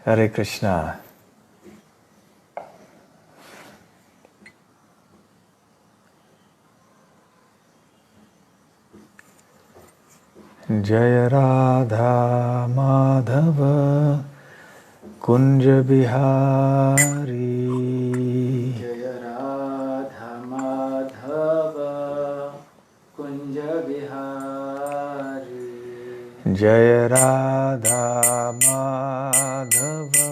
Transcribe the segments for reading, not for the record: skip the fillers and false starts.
Hare Krishna. Jaya Radha Madhava Kunja Bihari. Jaya Radha Madhava Kunja Bihari. Jaya Radha Madhava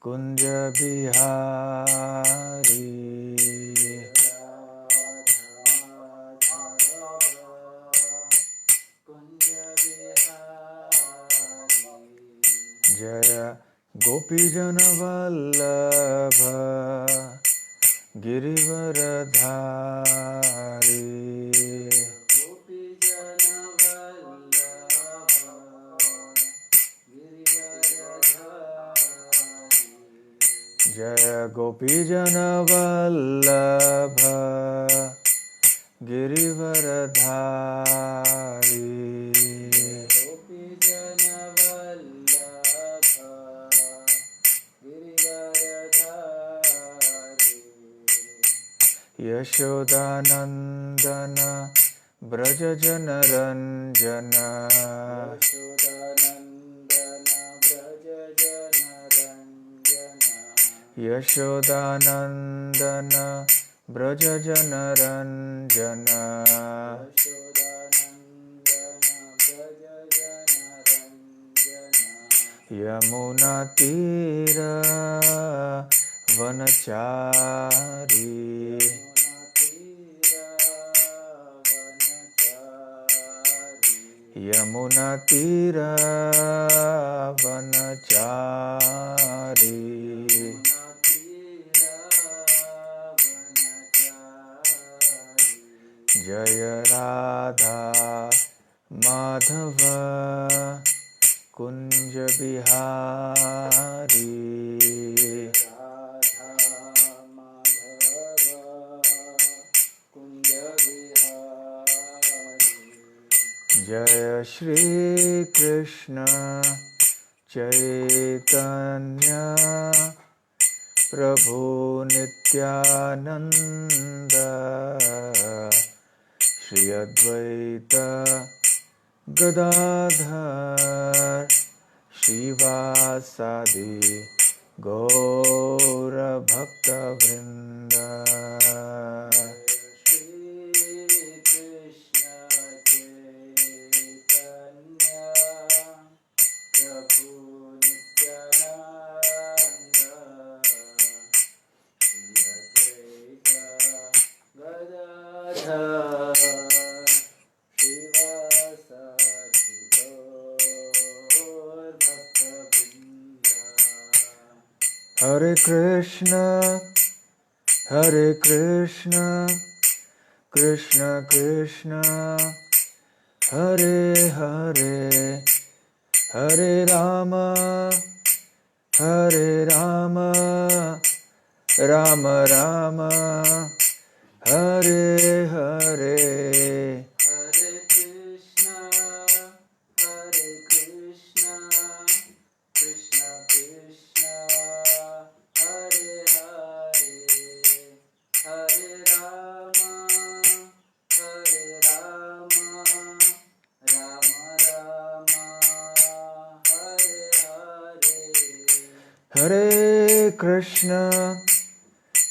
Kunja Bihari. Jaya Gopijana Vallabha Girivaradhari. Jaya Gopijana Vallabha Girivaradhari. Yashodanandana Brajajana Ranjana. Yashodanandana Brajajana Ranjana. Yamuna Tira Vanachari. Yamuna Tira Vanachari. Jaya Radha Madhava Kunja Bihari. Jaya Shri Krishna Chaitanya Prabhu Nityananda Shri Advaita Gadadhar Shivasadi Gaura Bhakta Vrinda. Hare Krishna, Hare Krishna, Krishna Krishna, Hare Hare, Hare Rama, Hare Rama, Rama Rama, Hare Hare. Hare Krishna,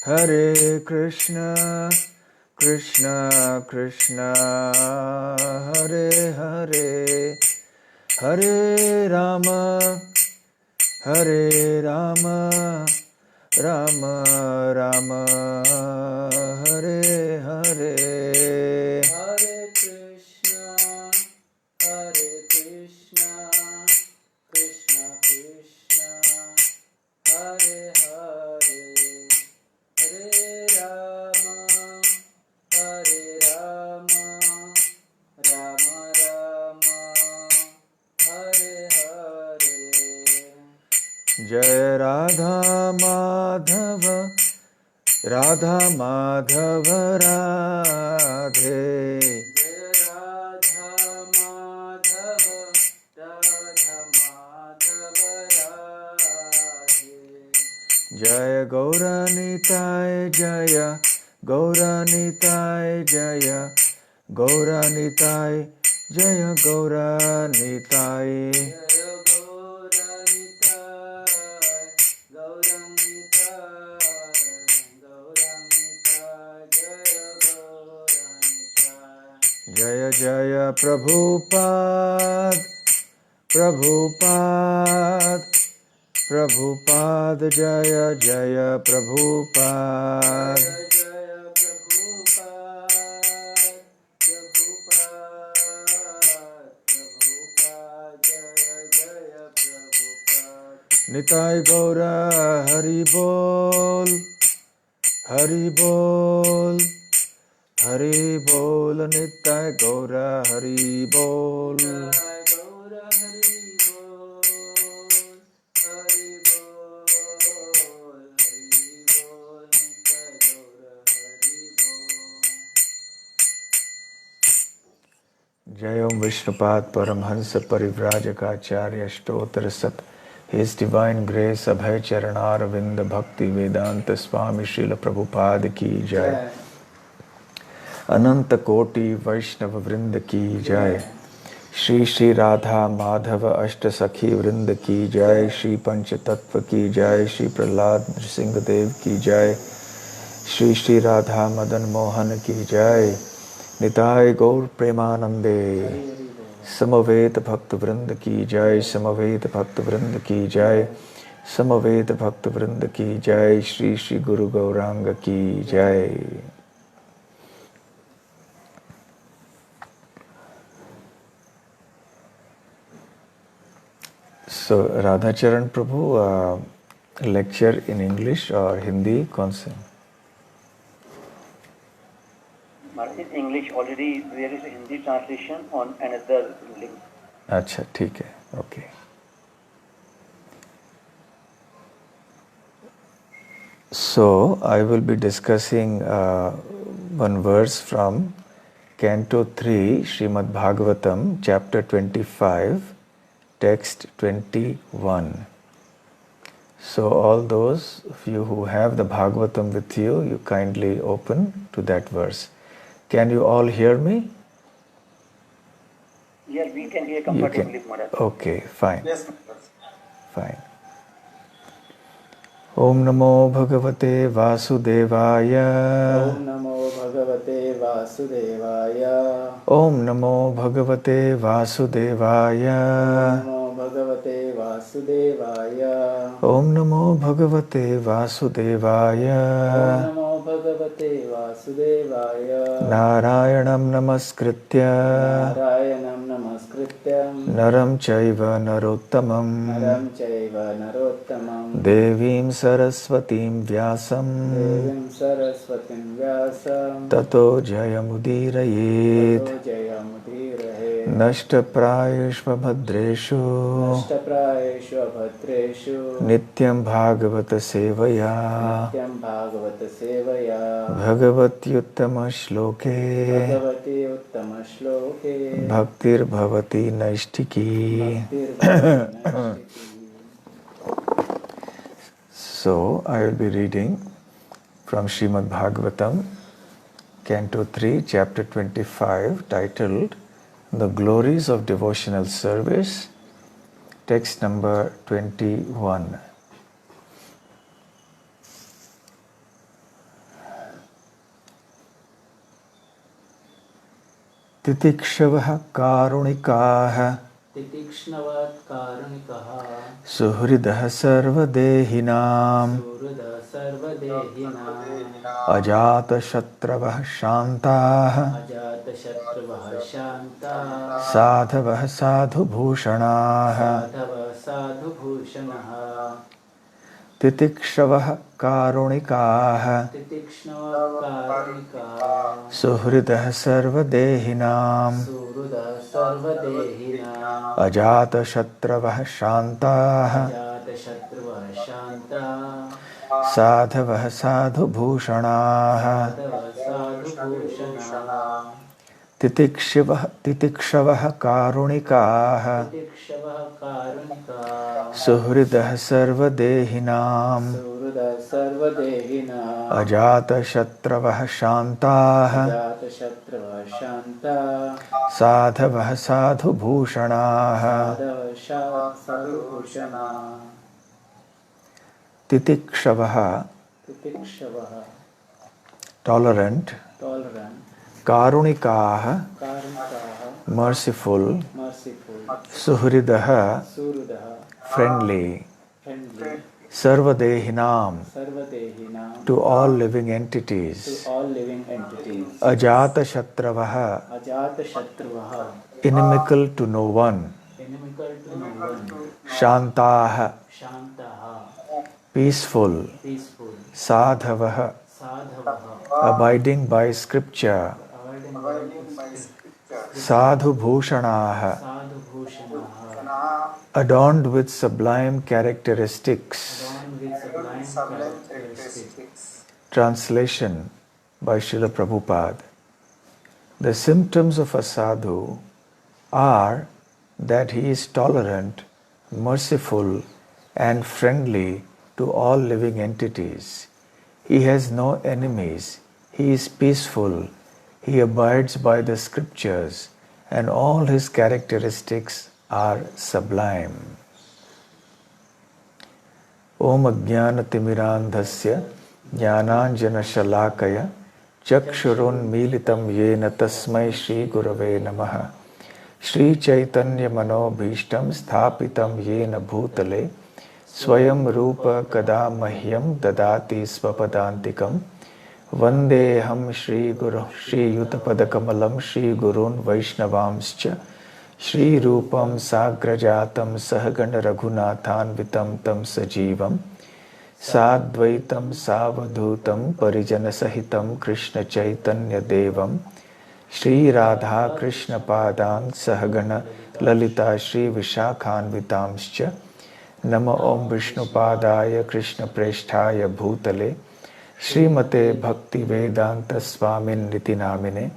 Hare Krishna, Krishna Krishna, Hare Hare, Hare Rama, Hare Rama, Rama Rama, Hare Hare. Jaya Radha Madhava, Radha Madhava Radhe. Jaya Radha Madhava, Radha Madhava Radhe. जय गौरनिताय जय गौरनिताय जय गौरनिताय जय गौरनिताय जय जय प्रभुपाद प्रभुपाद प्रभुपाद जय जय प्रभुपाद निताय गौर हरि बोल हरि बोल हरि बोल निताय गौर हरि बोल जय ओम विष्णुपाद परमहंस परिव्राजकाचार्य स्तोत्र सत His Divine Grace Abhay Charanar Vind Bhakti Vedanta Swami Srila Prabhupada ki jai Ananta Koti Vaishnava Vrinda ki jai Shri Shri Radha Madhava Ashta Sakhi Vrinda ki jai Shri Panch Tattva ki jai Shri Prahlad Nrsimha Dev ki jai Shri Shri Radha Madan Mohan ki jai Nitai Gaur Premanande समवेत भक्त वृंद की जय समवेत भक्त वृंद की जय समवेत भक्त वृंद की जय श्री श्री गुरु गौरांग की जय So Radha Charan Prabhu lecture in English or Hindi कौन से In English already there is a Hindi translation on another link. अच्छा ठीक है okay. So I will be discussing one verse from Canto 3 Srimad Bhagavatam chapter 25 text 21. So all those of you who have the Bhagavatam with you, you kindly open to that verse. Can you all hear me? Yes, we can hear comfortably, Maharaj. Okay, fine. Yes, fine. Om Namo Bhagavate Vasudevaya. Om Namo Bhagavate Vasudevaya. Om Namo Bhagavate Vasudevaya. Om Namo Bhagavate Vasudevaya. Om Namo Bhagavate Vasudevaya. Om Namo Bhagavate Vasudevaya. Narayanam Namaskritya. Narayanam Namaskritya. Naram Chaiva Narottamam. Naram Chaiva Narottamam. Devim Saraswatim Vyasam. Devim Saraswatim Vyasam. Tato Jayamudirayet. Tato Jayamudirahe. Nashtaprayeshva Bhadreshu. Nashtaprayeshu Bhadreshu. Nityam Bhagavata Sevaya. Nityam Bhagavata Sevaya. Bhagavatyuttama Shloke. Bhagavati Uttama Shloke. Bhaktir Bhavati Naishtiki. Bhaktir Bhavati Naishtiki. So I will be reading from Srimad Bhagavatam, Canto 3, Chapter 25, titled The Glories of Devotional Service, text number 21. Titikshavaha karunikaha Titikshnavat Karunikah. Suhridah sarvadehinam Surudha Sarvadehinam. Ajata shatravah shantah Ajata Shatravah Shanta. Sadhavah sadhu bhushanah Sadhava Sadhu Bhushanah. Titikshavaha karunikah Titikshnavat Karunikah. Suhridah sarvadehinam Surudha Sarvadehinam. Ajata shatravah shantah Ajata Shatravah Shanta. Sadhavah sadhu bhushanah Sadhava Sadhu Bhushanah. Titikshavaha karunikah Titikshavaha Karunikah. Suhridah sarvadehinam Surudha Durga Sarvadehina Ajata Shatravah Shantaha Jata Shatrava Shanta Sadhavah Sadhu Bhushanaha Sadhava Sadhushana Titikshavaha, Titikshavaha tolerant, Tolerant Karunikaha, Karunikaha merciful, Merciful Suhridaha, Surudaha friendly, Friendly Sarvadehinam, Sarvadehina to all living to entities. all living entities Ajata Shatravaha, Ajata Shatravaha inimical to no one. Inimical to no one Shantaha, Shantaha peaceful. Peaceful Sadhavaha, Sadhavaha abiding by scripture. Avoiding by Sadhu Bhushanaha, Sadhu Bhushanaha adorned with sublime characteristics. adorned with sublime characteristics. Translation by Srila Prabhupada. The symptoms of a sadhu are that he is tolerant, merciful, and friendly to all living entities. He has no enemies. He is peaceful. He abides by the scriptures, and all his characteristics are sublime. Om Ajnana Timirandhasya Jnananjana Shalakaya Chakshurun Militam Yena Tasmai Shri Gurave Namaha Shri Chaitanya Manobhishtam Sthapitam Yena Bhutale Swayam Rupa Kada Mahyam Dadati Svapadantikam Vandeham Shri Guru Shri Yutapadakamalam Shri Gurun Vaishnavamscha Shri Rupam Sagrajatam Sahagana Raghunathanvitam Tam Sajivam Sadvaitam Savadhutam Parijana Sahitam Krishna Chaitanya Devam Shri Radha Krishna Padang Sahagana Lalita Shri Vishakhanvitamscha Nama Om Vishnu Padaya Krishna Presthaya Bhutale Srimate Bhakti Vedanta Swamin Niti Namine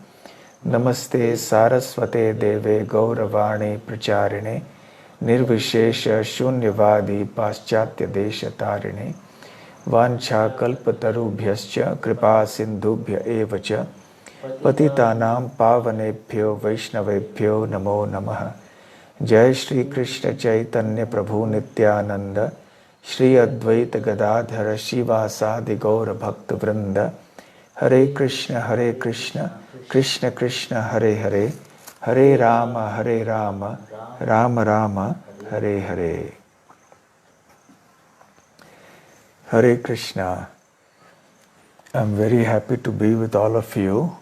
Namaste Saraswate Deve Gauravani Pracharine Nirvishesha Shunyavadi Paschatya Desha Tarine Vancha Kalpatarubhyascha Kripa Sindhubhya Evacha Patitanam Pavanebhyo Vaishnavebhyo Namo Namaha Jai Shri Krishna Chaitanya Prabhu Nityananda Shri Advaita Gadadhara Shiva Sadi Gaura Bhakta Vrinda Hare Krishna Krishna Krishna Hare Hare Hare Rama Rama Rama Hare Hare. Hare Krishna. I'm very happy to be with all of you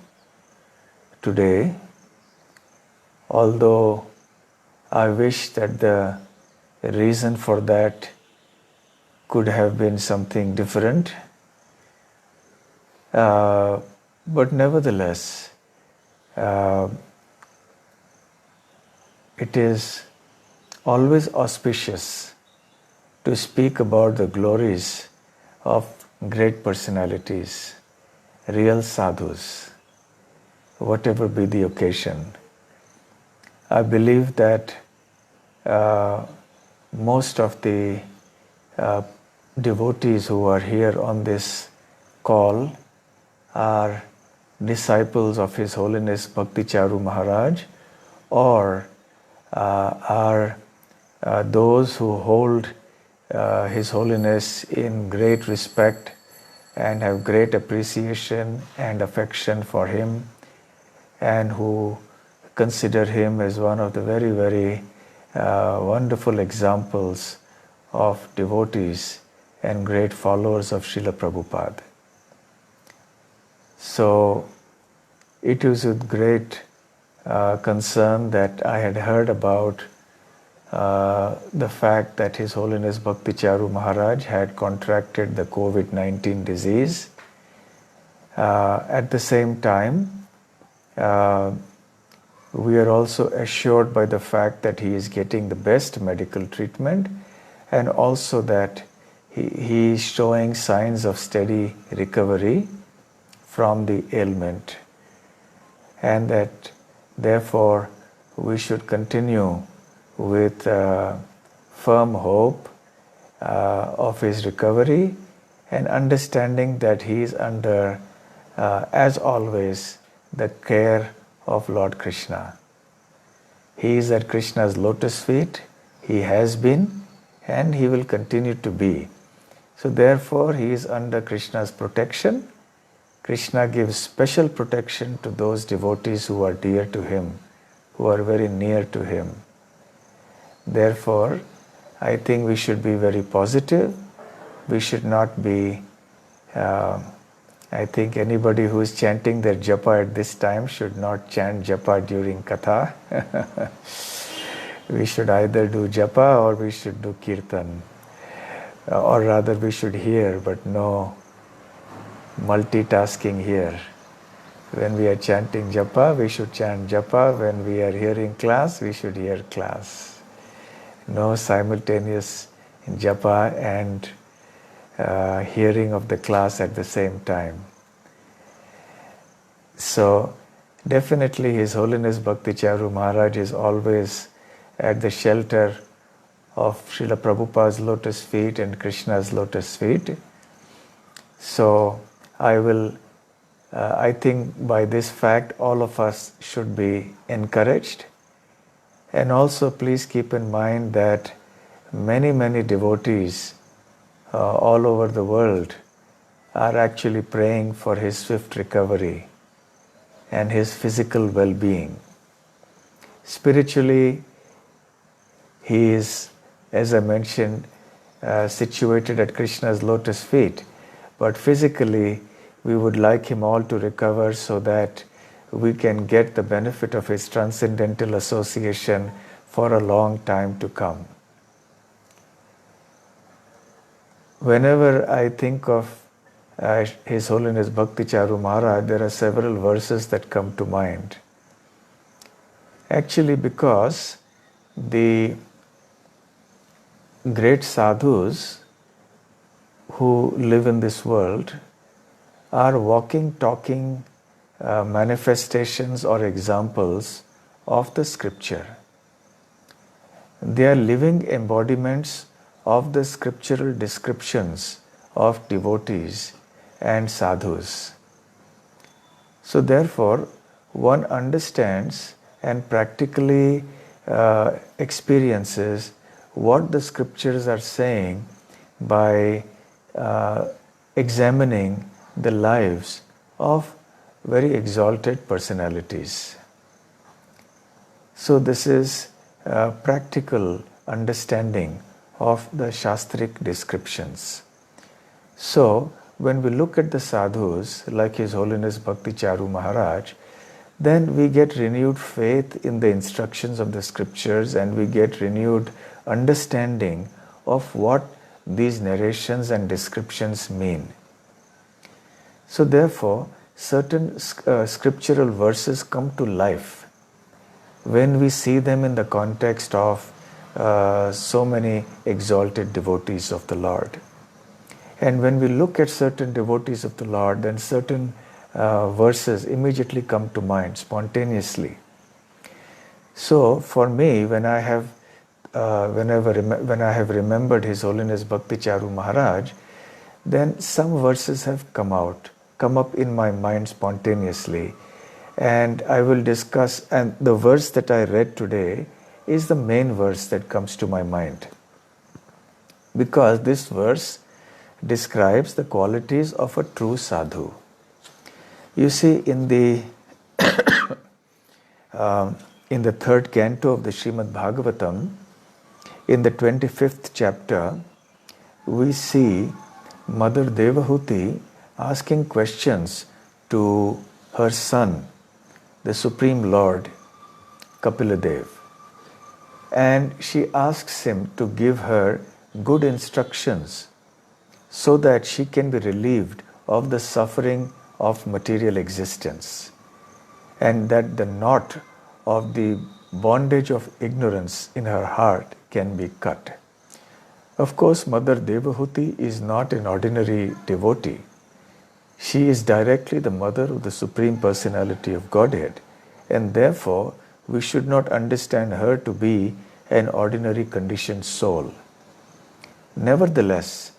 today, although I wish that the reason for that could have been something different. But nevertheless, it is always auspicious to speak about the glories of great personalities, real sadhus, whatever be the occasion. I believe that most of the devotees who are here on this call are disciples of His Holiness Bhakti Charu Maharaj, or are those who hold His Holiness in great respect and have great appreciation and affection for him, and who consider him as one of the very, very wonderful examples of devotees and great followers of Srila Prabhupada. So it was with great concern that I had heard about the fact that His Holiness Bhakti Charu Maharaj had contracted the COVID-19 disease. At the same time, we are also assured by the fact that he is getting the best medical treatment, and also that he is showing signs of steady recovery from the ailment, and that therefore we should continue with firm hope of his recovery, and understanding that he is under, as always, the care of Lord Krishna. He is at Krishna's lotus feet, he has been, and he will continue to be. So therefore, he is under Krishna's protection. Krishna gives special protection to those devotees who are dear to him, who are very near to him. Therefore, I think we should be very positive. We should not be, I think anybody who is chanting their japa at this time should not chant japa during katha. We should either do japa or we should do kirtan. Or rather we should hear, but no multitasking here. When we are chanting japa, we should chant japa. When we are hearing class, we should hear class. No simultaneous japa and hearing of the class at the same time. So definitely His Holiness Bhakti Charu Maharaj is always at the shelter of Srila Prabhupada's lotus feet and Krishna's lotus feet. So I think by this fact all of us should be encouraged. And also please keep in mind that many devotees all over the world are actually praying for his swift recovery and his physical well-being. Spiritually, he is, as I mentioned, situated at Krishna's lotus feet, but physically we would like him all to recover so that we can get the benefit of his transcendental association for a long time to come. Whenever I think of His Holiness Bhakti Charu Maharaj, there are several verses that come to mind. Actually, because the great sadhus who live in this world are walking, talking manifestations or examples of the scripture. They are living embodiments of the scriptural descriptions of devotees and sadhus. So therefore, one understands and practically experiences what the scriptures are saying by examining the lives of very exalted personalities. So this is a practical understanding of the Shastric descriptions. So when we look at the sadhus like His Holiness Bhakti Charu Maharaj, then we get renewed faith in the instructions of the scriptures and we get renewed understanding of what these narrations and descriptions mean. So therefore, certain scriptural verses come to life when we see them in the context of so many exalted devotees of the Lord. And when we look at certain devotees of the Lord, then certain verses immediately come to mind spontaneously. So for me, when I have remembered His Holiness Bhakti Charu Maharaj, then some verses have come up in my mind spontaneously, and I will discuss. And the verse that I read today is the main verse that comes to my mind, because this verse describes the qualities of a true sadhu. You see, in the third canto of the Srimad Bhagavatam, in the 25th chapter, we see Mother Devahuti asking questions to her son, the Supreme Lord, Kapiladev. And she asks him to give her good instructions so that she can be relieved of the suffering of material existence, and that the knot of the bondage of ignorance in her heart can be cut. Of course, Mother Devahuti is not an ordinary devotee. She is directly the mother of the Supreme Personality of Godhead, and therefore we should not understand her to be an ordinary conditioned soul. Nevertheless,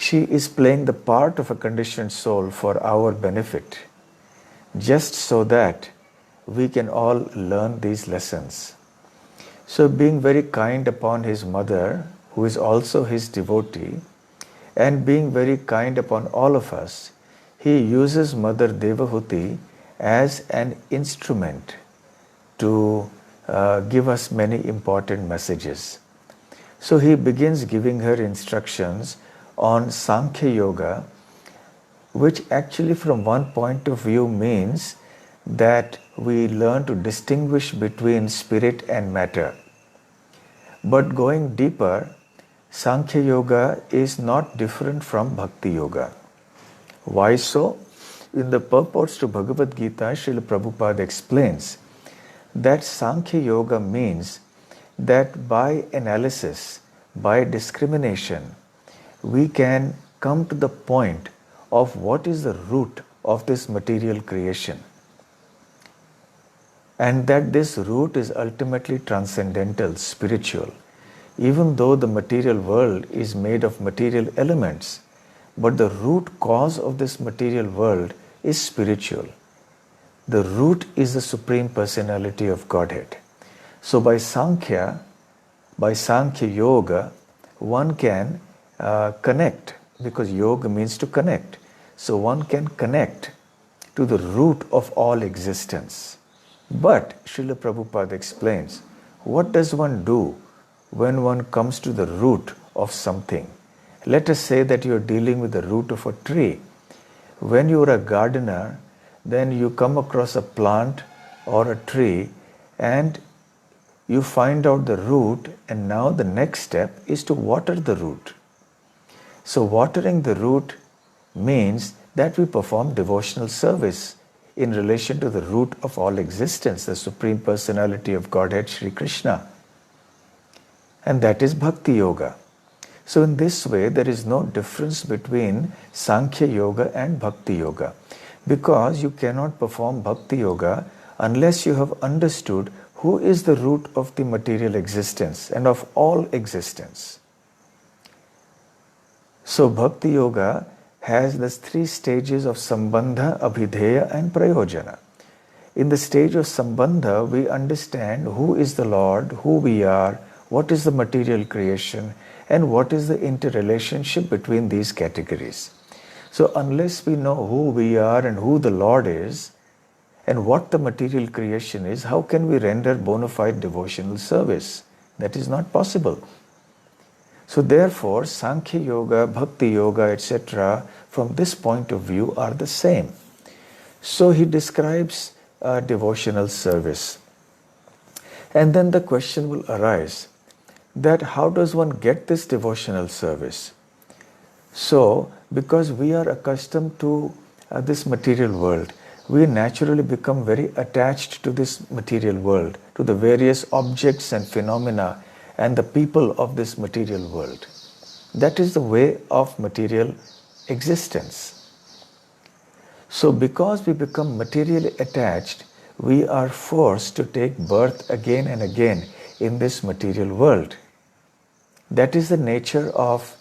she is playing the part of a conditioned soul for our benefit, just so that we can all learn these lessons. So being very kind upon his mother, who is also his devotee, and being very kind upon all of us, he uses Mother Devahuti as an instrument to give us many important messages. So he begins giving her instructions on Sankhya Yoga, which actually from one point of view means that we learn to distinguish between spirit and matter. But going deeper, Sankhya Yoga is not different from Bhakti Yoga. Why so? In the purports to Bhagavad Gita, Srila Prabhupada explains that Sankhya Yoga means that by analysis, by discrimination, we can come to the point of what is the root of this material creation. And that this root is ultimately transcendental, spiritual. Even though the material world is made of material elements, but the root cause of this material world is spiritual. The root is the Supreme Personality of Godhead. So by Sankhya Yoga, one can connect, because yoga means to connect. So one can connect to the root of all existence. But Srila Prabhupada explains, what does one do when one comes to the root of something? Let us say that you are dealing with the root of a tree. When you are a gardener, then you come across a plant or a tree and you find out the root, and now the next step is to water the root. So watering the root means that we perform devotional service in relation to the root of all existence, the Supreme Personality of Godhead, Sri Krishna. And that is Bhakti Yoga. So in this way, there is no difference between Sankhya Yoga and Bhakti Yoga, because you cannot perform Bhakti Yoga unless you have understood who is the root of the material existence and of all existence. So Bhakti Yoga has these three stages of Sambandha, Abhidheya and Prayojana. In the stage of Sambandha, we understand who is the Lord, who we are, what is the material creation, and what is the interrelationship between these categories. So unless we know who we are and who the Lord is, and what the material creation is, how can we render bona fide devotional service? That is not possible. So therefore, Sankhya Yoga, Bhakti Yoga, etc., from this point of view are the same. So he describes devotional service. And then the question will arise that how does one get this devotional service? So, because we are accustomed to this material world, we naturally become very attached to this material world, to the various objects and phenomena and the people of this material world. That is the way of material existence. So because we become materially attached, we are forced to take birth again and again in this material world. That is the nature of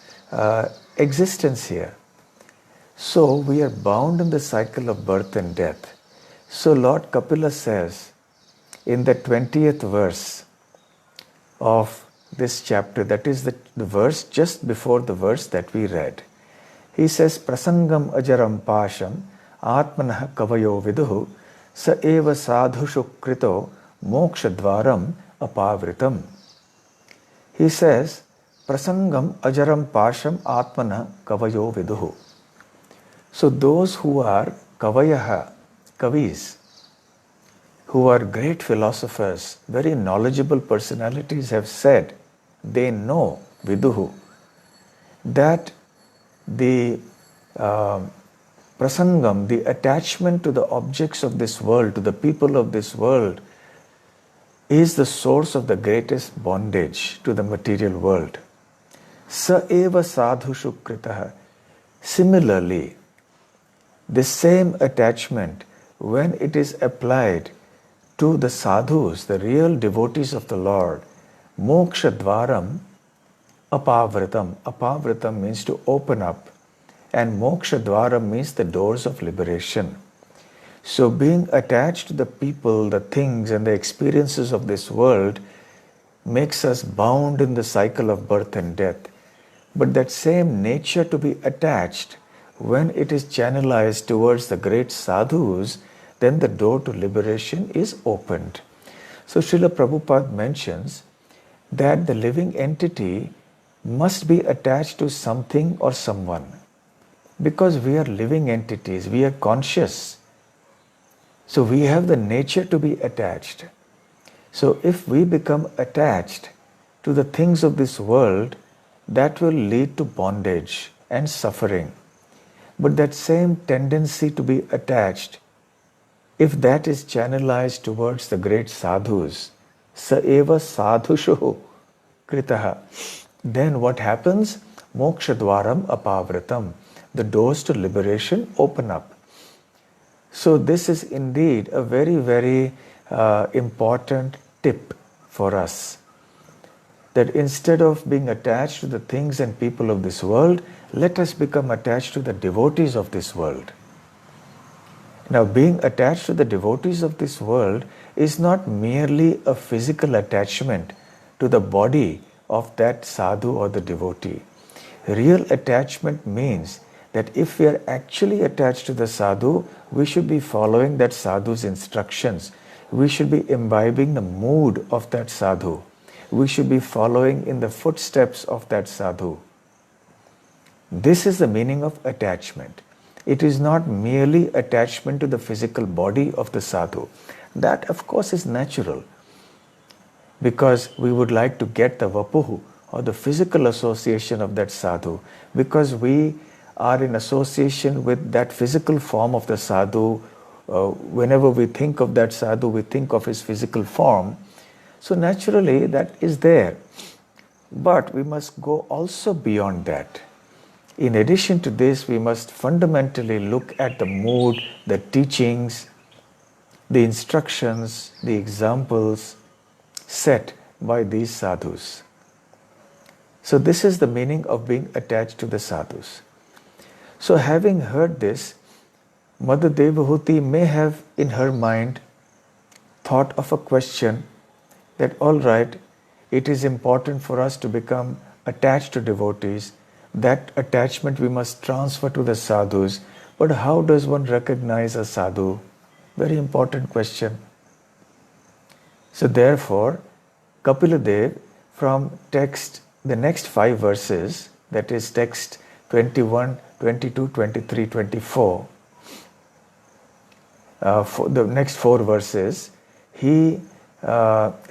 existence here. So we are bound in the cycle of birth and death. So Lord Kapila says in the 20th verse of this chapter, that is the verse just before the verse that we read, he says, Prasangam ajaram pasham atmanah kavayo viduhu sa eva sadhushu krito moksha dvaram apavritam. He says, Prasangam ajaram pasham atmanah kavayo viduhu. So those who are kavayaha, kavis, who are great philosophers, very knowledgeable personalities, have said, they know, viduhu, that the prasangam, the attachment to the objects of this world, to the people of this world, is the source of the greatest bondage to the material world. Sa eva sadhushu kritaha. Similarly, the same attachment, when it is applied to the sadhus, the real devotees of the Lord, moksha dvaram apavritam. Apavritam means to open up, And moksha dwara means the doors of liberation. So being attached to the people, the things and the experiences of this world makes us bound in the cycle of birth and death. But that same nature to be attached, when it is channelized towards the great sadhus, then the door to liberation is opened. So Srila Prabhupada mentions that the living entity must be attached to something or someone. Because we are living entities, we are conscious. So we have the nature to be attached. So if we become attached to the things of this world, that will lead to bondage and suffering. But that same tendency to be attached, if that is channelized towards the great sadhus, sa eva sadhushu kritaha, then what happens? Moksha dwaram apavritam. The doors to liberation open up. So this is indeed a very, very important tip for us. That instead of being attached to the things and people of this world, let us become attached to the devotees of this world. Now, being attached to the devotees of this world is not merely a physical attachment to the body of that sadhu or the devotee. Real attachment means that if we are actually attached to the sadhu, we should be following that sadhu's instructions. We should be imbibing the mood of that sadhu. We should be following in the footsteps of that sadhu. This is the meaning of attachment. It is not merely attachment to the physical body of the sadhu. That, of course, is natural, because we would like to get the vapuhu or the physical association of that sadhu, because we are in association with that physical form of the sadhu. Whenever we think of that sadhu, we think of his physical form. So naturally that is there. But we must go also beyond that. In addition to this, we must fundamentally look at the mood, the teachings, the instructions, the examples set by these sadhus. So this is the meaning of being attached to the sadhus. So having heard this, Mother Devahuti may have in her mind thought of a question that, all right, it is important for us to become attached to devotees. That attachment we must transfer to the sadhus. But how does one recognize a sadhu? Very important question. So therefore, Kapila Dev, from text, the next 5 verses, that is text 21, 22, 23, 24, for the next 4 verses, he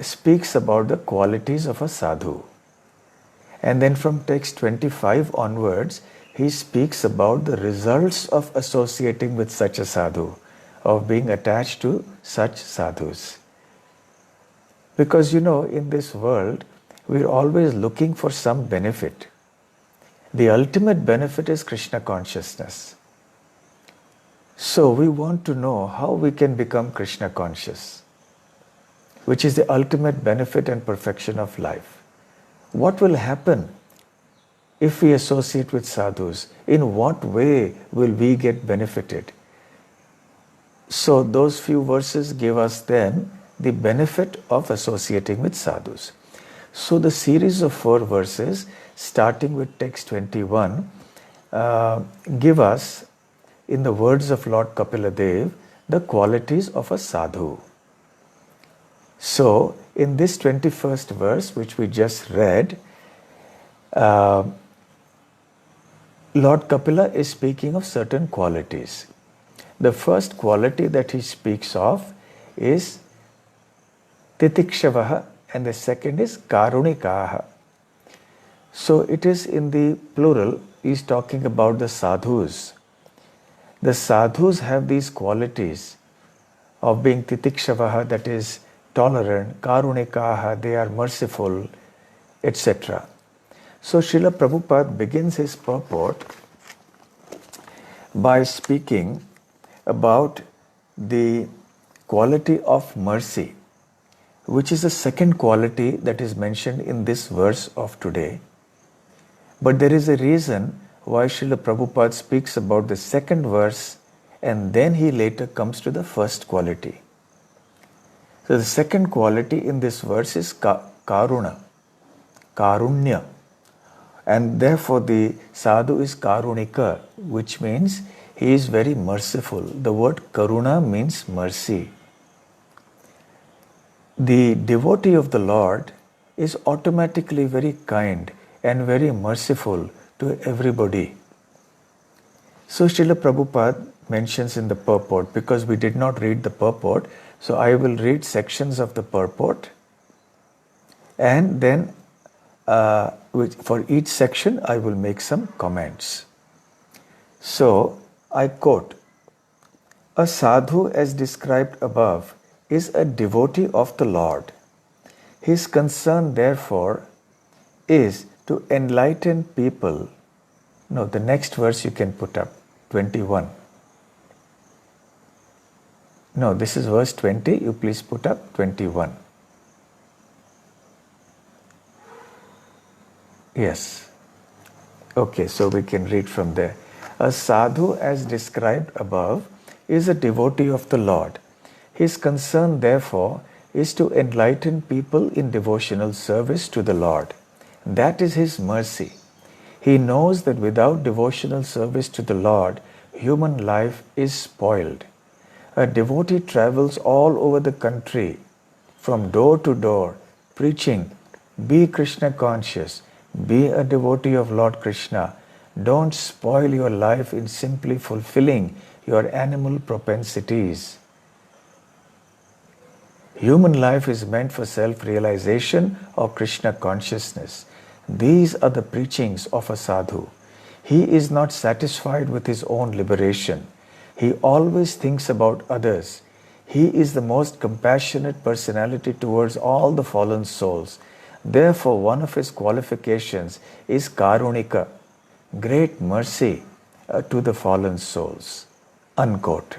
speaks about the qualities of a sadhu. And then from text 25 onwards, he speaks about the results of associating with such a sadhu, of being attached to such sadhus. Because in this world, we're always looking for some benefit. The ultimate benefit is Krishna consciousness. So we want to know how we can become Krishna conscious, which is the ultimate benefit and perfection of life. What will happen if we associate with sadhus? In what way will we get benefited? So those few verses give us then the benefit of associating with sadhus. So the series of 4 verses, starting with text 21, give us, in the words of Lord Kapila Dev, the qualities of a sadhu. So in this 21st verse, which we just read, Lord Kapila is speaking of certain qualities. The first quality that he speaks of is titikshavaha, and the second is karunikaha. So it is in the plural, he is talking about the sadhus. The sadhus have these qualities of being titikshavaha, that is tolerant, karunikaha, they are merciful, etc. So Srila Prabhupada begins his purport by speaking about the quality of mercy, which is the second quality that is mentioned in this verse of today. But there is a reason why Srila Prabhupada speaks about the second verse and then he later comes to the first quality. So the second quality in this verse is karuna, karunya. And therefore the sadhu is karunika, which means he is very merciful. The word karuna means mercy. The devotee of the Lord is automatically very kind and very merciful to everybody. So Srila Prabhupada mentions in the purport, because we did not read the purport, so I will read sections of the purport and then for each section I will make some comments. So I quote, "A sadhu as described above is a devotee of the Lord. His concern therefore is to enlighten people." No, the next verse you can put up, 21. No, this is verse 20. You please put up 21. Yes. Okay, so we can read from there. "A sadhu as described above is a devotee of the Lord. His concern therefore is to enlighten people in devotional service to the Lord. That is his mercy. He knows that without devotional service to the Lord, human life is spoiled. A devotee travels all over the country, from door to door, preaching, 'Be Krishna conscious, be a devotee of Lord Krishna. Don't spoil your life in simply fulfilling your animal propensities. Human life is meant for self-realization or Krishna consciousness. These are the preachings of a sadhu. He is not satisfied with his own liberation. He always thinks about others. He is the most compassionate personality towards all the fallen souls. Therefore, one of his qualifications is karunika, great mercy to the fallen souls." Unquote.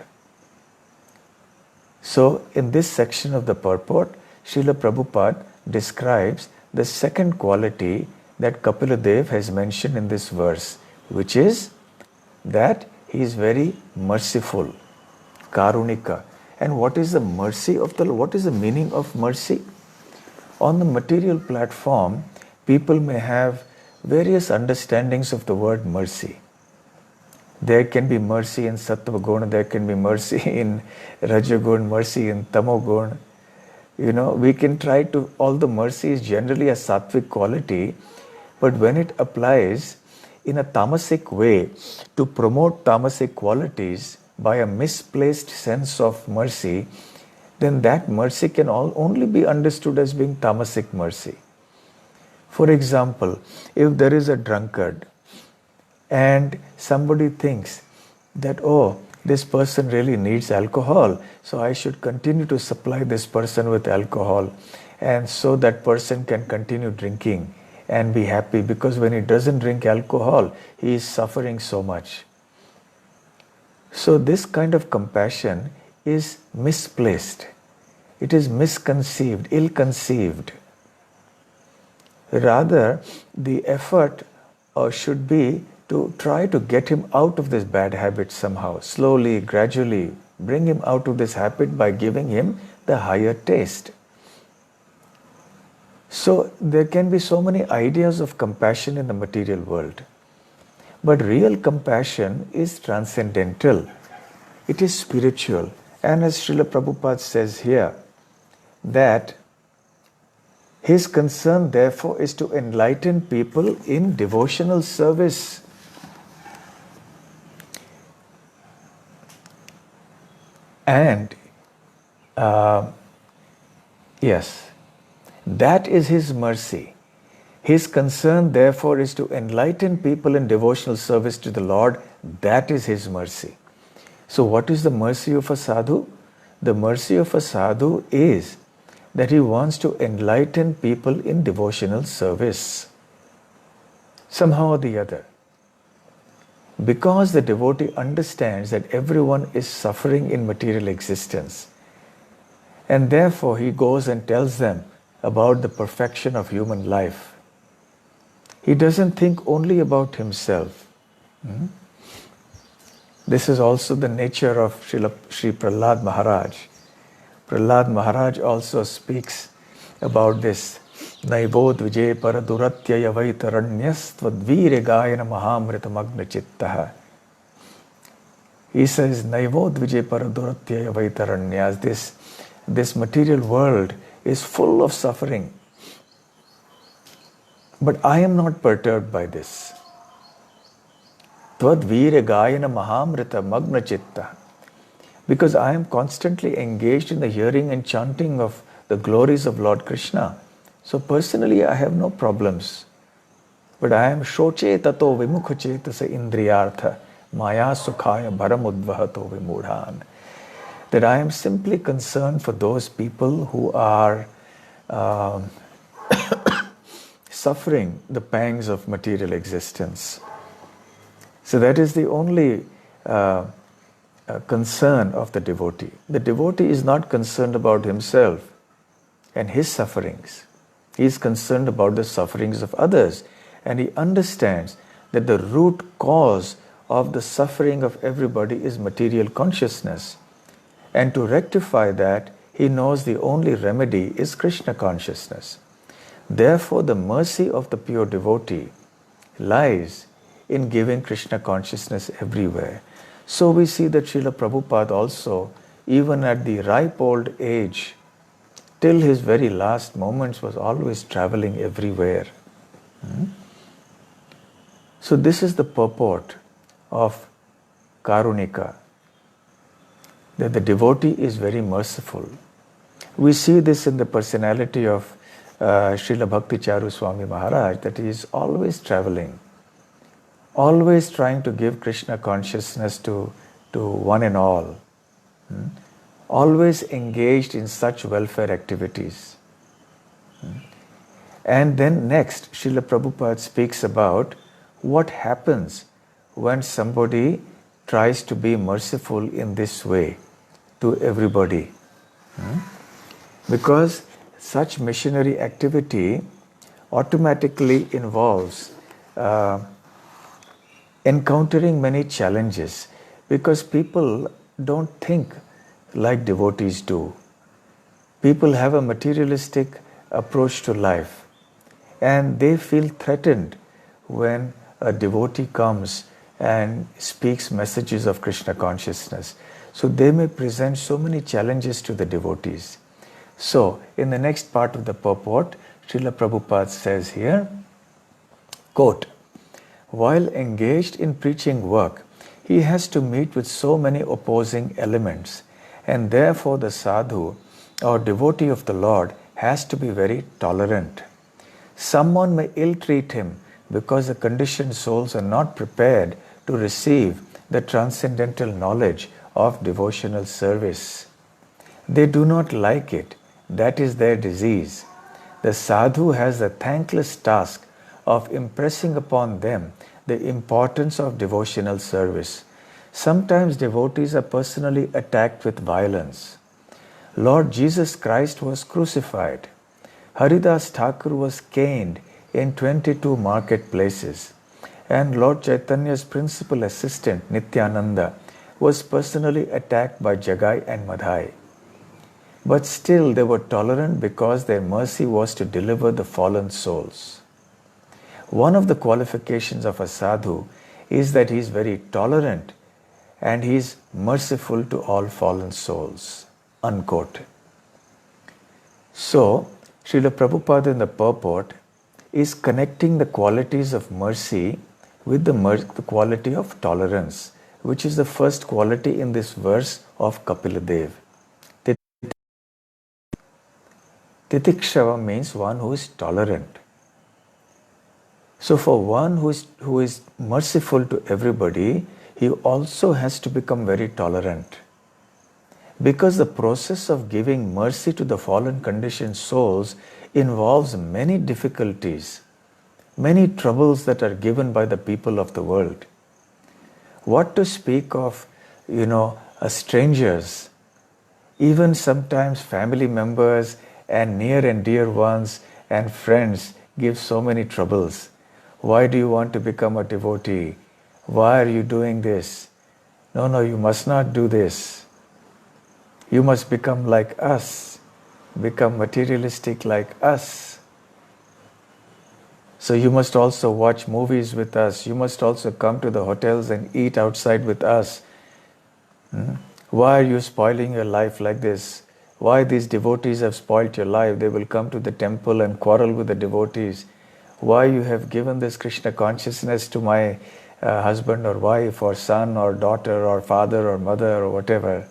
So, in this section of the purport, Srila Prabhupada describes the second quality that Kapila Dev has mentioned in this verse, which is that he is very merciful, karunika. And what is the mercy of the Lord? What is the meaning of mercy? On the material platform, people may have various understandings of the word mercy. There can be mercy in Sattva Guna, there can be mercy in Rajagun, mercy in Tamogun. We can try to, all the mercy is generally a sattvic quality, but when it applies in a tamasic way to promote tamasic qualities by a misplaced sense of mercy, then that mercy can only be understood as being tamasic mercy. For example, if there is a drunkard and somebody thinks that, oh, this person really needs alcohol, so I should continue to supply this person with alcohol, and so that person can continue drinking and be happy, because when he doesn't drink alcohol, he is suffering so much. So this kind of compassion is misplaced. It is misconceived, ill-conceived. Rather, the effort should be to try to get him out of this bad habit somehow, slowly, gradually, bring him out of this habit by giving him the higher taste. So there can be so many ideas of compassion in the material world. But real compassion is transcendental. It is spiritual. And as Srila Prabhupada says here, that his concern therefore is to enlighten people in devotional service. And yes, that is his mercy. His concern therefore is to enlighten people in devotional service to the Lord. That is his mercy. So what is the mercy of a sadhu? The mercy of a sadhu is that he wants to enlighten people in devotional service, somehow or the other. Because the devotee understands that everyone is suffering in material existence, and therefore he goes and tells them about the perfection of human life. He doesn't think only about himself. This is also the nature of Sri Prahlad Maharaj. Prahlad Maharaj also speaks about this. Naivod vijay paraduratyaya vaitaranyas tvadvire gayana mahamrita magna chittaha. He says, Naivod vijay paraduratyaya vaitaranyas. This material world is full of suffering. But I am not perturbed by this. Tvadvire gayana mahamrita magna chitta. Because I am constantly engaged in the hearing and chanting of the glories of Lord Krishna. So personally I have no problems. But I am shoche tato vimukha indriyartha maya sukhaya bharamudvahato vimudhan. That I am simply concerned for those people who are suffering the pangs of material existence. So that is the only concern of the devotee. The devotee is not concerned about himself and his sufferings. He is concerned about the sufferings of others, and he understands that the root cause of the suffering of everybody is material consciousness. And to rectify that, he knows the only remedy is Krishna consciousness. Therefore, the mercy of the pure devotee lies in giving Krishna consciousness everywhere. So we see that Srila Prabhupada also, even at the ripe old age, till his very last moments, was always traveling everywhere. So this is the purport of Karunika, that the devotee is very merciful. We see this in the personality of Srila Bhakti Charu Swami Maharaj, that he is always traveling, always trying to give Krishna consciousness to one and all, always engaged in such welfare activities. And then next, Srila Prabhupada speaks about what happens when somebody tries to be merciful in this way to everybody. Because such missionary activity automatically involves encountering many challenges, because people don't think like devotees do. People have a materialistic approach to life, and they feel threatened when a devotee comes and speaks messages of Krishna consciousness. So they may present so many challenges to the devotees. So in the next part of the purport, Srila Prabhupada says here, quote, while engaged in preaching work, he has to meet with so many opposing elements, and therefore the sadhu or devotee of the Lord has to be very tolerant. Someone may ill-treat him because the conditioned souls are not prepared to receive the transcendental knowledge of devotional service. They do not like it. That is their disease. The sadhu has the thankless task of impressing upon them the importance of devotional service. Sometimes devotees are personally attacked with violence. Lord Jesus Christ was crucified. Haridas Thakur was caned in 22 marketplaces. And Lord Chaitanya's principal assistant, Nityananda, was personally attacked by Jagai and Madhai. But still they were tolerant because their mercy was to deliver the fallen souls. One of the qualifications of a sadhu is that he is very tolerant and he is merciful to all fallen souls. Unquote. So, Srila Prabhupada in the purport is connecting the qualities of mercy with the quality of tolerance, which is the first quality in this verse of Kapiladev. Titikshava means one who is tolerant. So for one who is merciful to everybody, he also has to become very tolerant. Because the process of giving mercy to the fallen conditioned souls involves many difficulties, many troubles that are given by the people of the world. What to speak of, strangers, even sometimes family members and near and dear ones and friends give so many troubles. Why do you want to become a devotee? Why are you doing this? No, no, you must not do this. You must become like us, become materialistic like us. So you must also watch movies with us. You must also come to the hotels and eat outside with us. Why are you spoiling your life like this? Why these devotees have spoiled your life? They will come to the temple and quarrel with the devotees. Why you have given this Krishna consciousness to my husband or wife or son or daughter or father or mother or whatever.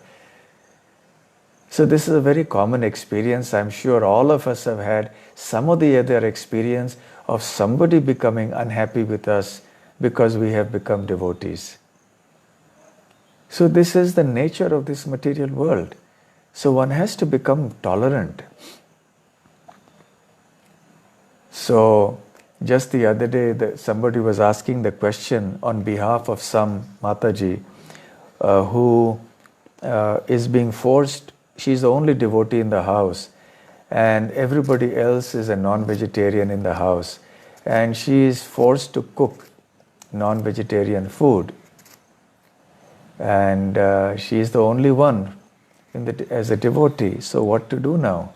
So this is a very common experience. I'm sure all of us have had some of the other experience of somebody becoming unhappy with us because we have become devotees. So this is the nature of this material world. So one has to become tolerant. So just the other day, somebody was asking the question on behalf of some Mataji who is being forced. She's the only devotee in the house, and everybody else is a non-vegetarian in the house, and she is forced to cook non-vegetarian food, and she is the only one as a devotee. So what to do now?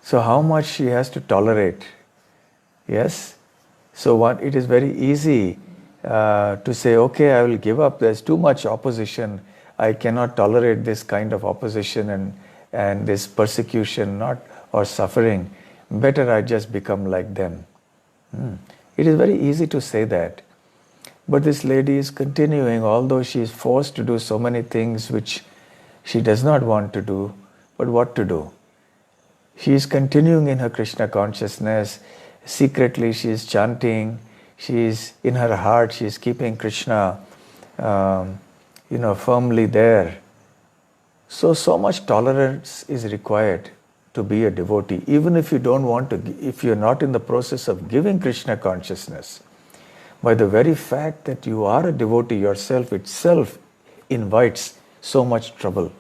So how much she has to tolerate? Yes? So it is very easy to say, okay, I will give up. There's too much opposition. I cannot tolerate this kind of opposition and this persecution or suffering. Better I just become like them. It is very easy to say that. But this lady is continuing, although she is forced to do so many things which she does not want to do. But what to do? She is continuing in her Krishna consciousness. Secretly she is chanting. She is in her heart, she is keeping Krishna firmly there. So much tolerance is required to be a devotee. Even if you don't want to, if you're not in the process of giving Krishna consciousness, by the very fact that you are a devotee yourself itself invites so much trouble.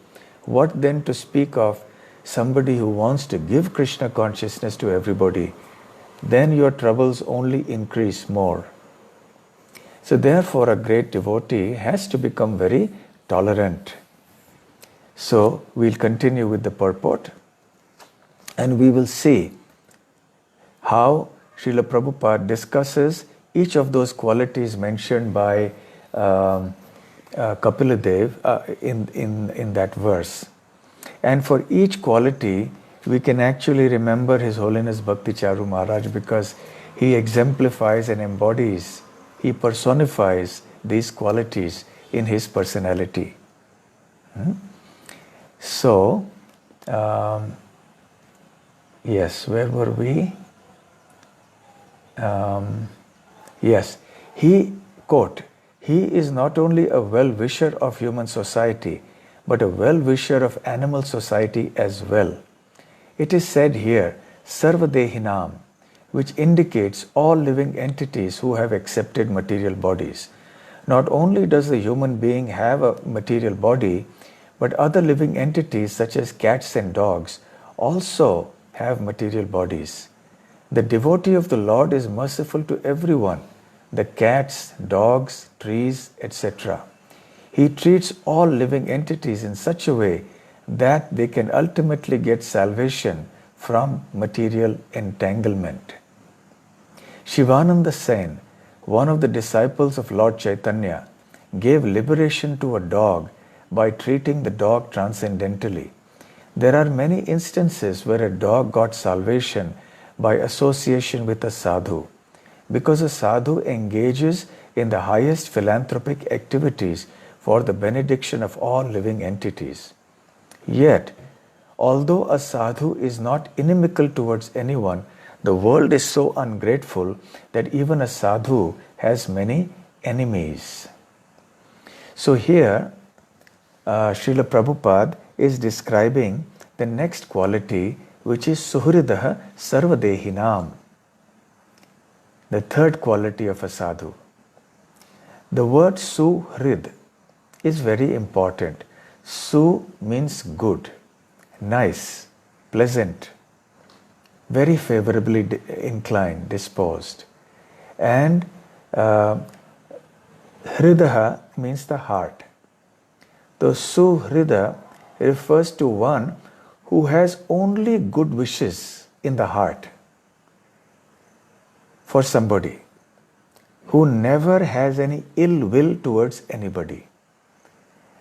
What then to speak of somebody who wants to give Krishna consciousness to everybody? Then your troubles only increase more. So therefore a great devotee has to become very tolerant. So we'll continue with the purport and we will see how Srila Prabhupada discusses each of those qualities mentioned by Kapila Dev in that verse. And for each quality we can actually remember His Holiness Bhakti Charu Maharaj, because he exemplifies and embodies, he personifies these qualities in his personality. So, yes, where were we? Yes, he, quote, he is not only a well-wisher of human society, but a well-wisher of animal society as well. It is said here, Sarvadehinam, which indicates all living entities who have accepted material bodies. Not only does the human being have a material body, but other living entities such as cats and dogs also have material bodies. The devotee of the Lord is merciful to everyone, the cats, dogs, trees, etc. He treats all living entities in such a way that they can ultimately get salvation from material entanglement. Shivananda Sen, one of the disciples of Lord Chaitanya, gave liberation to a dog by treating the dog transcendentally. There are many instances where a dog got salvation by association with a sadhu, because a sadhu engages in the highest philanthropic activities for the benediction of all living entities. Yet, although a sadhu is not inimical towards anyone, the world is so ungrateful that even a sadhu has many enemies. So here, Srila Prabhupada is describing the next quality, which is Suhridaha Sarvadehinam, the third quality of a sadhu. The word Suhrid is very important. Su means good, nice, pleasant, very favorably inclined, disposed. And Hridaha means the heart. The Suhrida refers to one who has only good wishes in the heart for somebody, who never has any ill will towards anybody.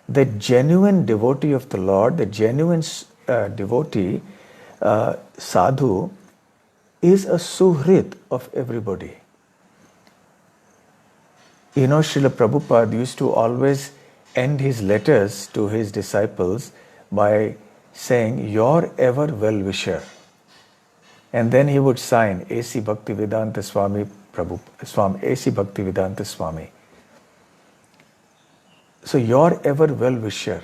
The genuine devotee of the Lord, the genuine devotee, sadhu, is a suhrit of everybody. You know, Srila Prabhupada used to always end his letters to his disciples by saying, "Your ever well-wisher." And then he would sign, A.C. Bhaktivedanta Swami Swami, A.C. Bhaktivedanta Swami. So, your ever well-wisher.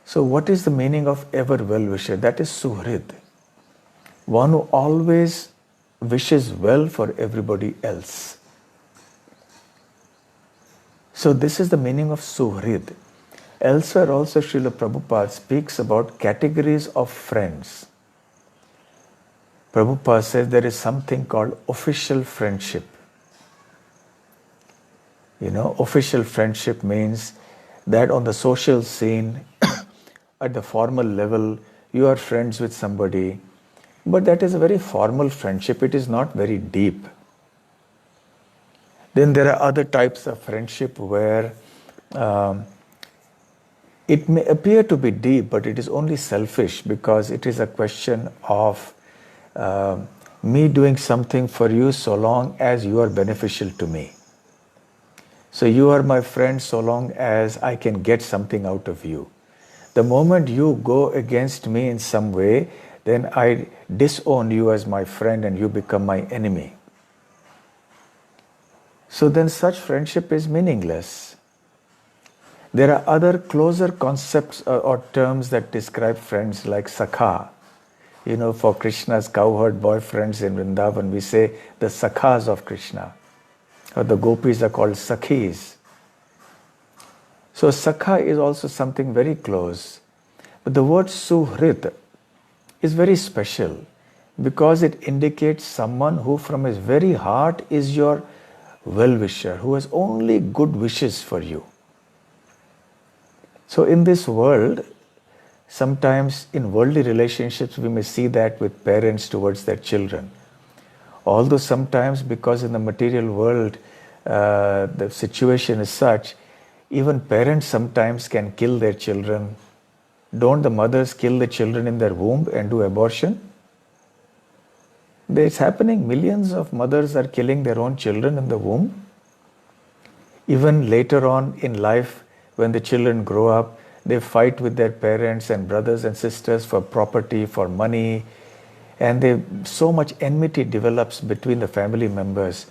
So, what is the meaning of ever well-wisher? That is suhrid. One who always wishes well for everybody else. So, this is the meaning of suhrid. Elsewhere also Srila Prabhupada speaks about categories of friends. Prabhupada says there is something called official friendship. You know, official friendship means that on the social scene, at the formal level, you are friends with somebody, but that is a very formal friendship. It is not very deep. Then there are other types of friendship where it may appear to be deep, but it is only selfish because it is a question of me doing something for you so long as you are beneficial to me. So you are my friend so long as I can get something out of you. The moment you go against me in some way, then I disown you as my friend and you become my enemy. So then such friendship is meaningless. There are other closer concepts or terms that describe friends like Sakha. You know, for Krishna's cowherd boyfriends in Vrindavan, we say the Sakhas of Krishna. Or the gopis are called Sakhis. So Sakha is also something very close. But the word Suhrit is very special because it indicates someone who from his very heart is your well-wisher, who has only good wishes for you. So in this world, sometimes in worldly relationships we may see that with parents towards their children. Although sometimes because in the material world the situation is such, even parents sometimes can kill their children. Don't the mothers kill the children in their womb and do abortion? It's happening. Millions of mothers are killing their own children in the womb. Even later on in life, when the children grow up, they fight with their parents and brothers and sisters for property, for money, and so much enmity develops between the family members.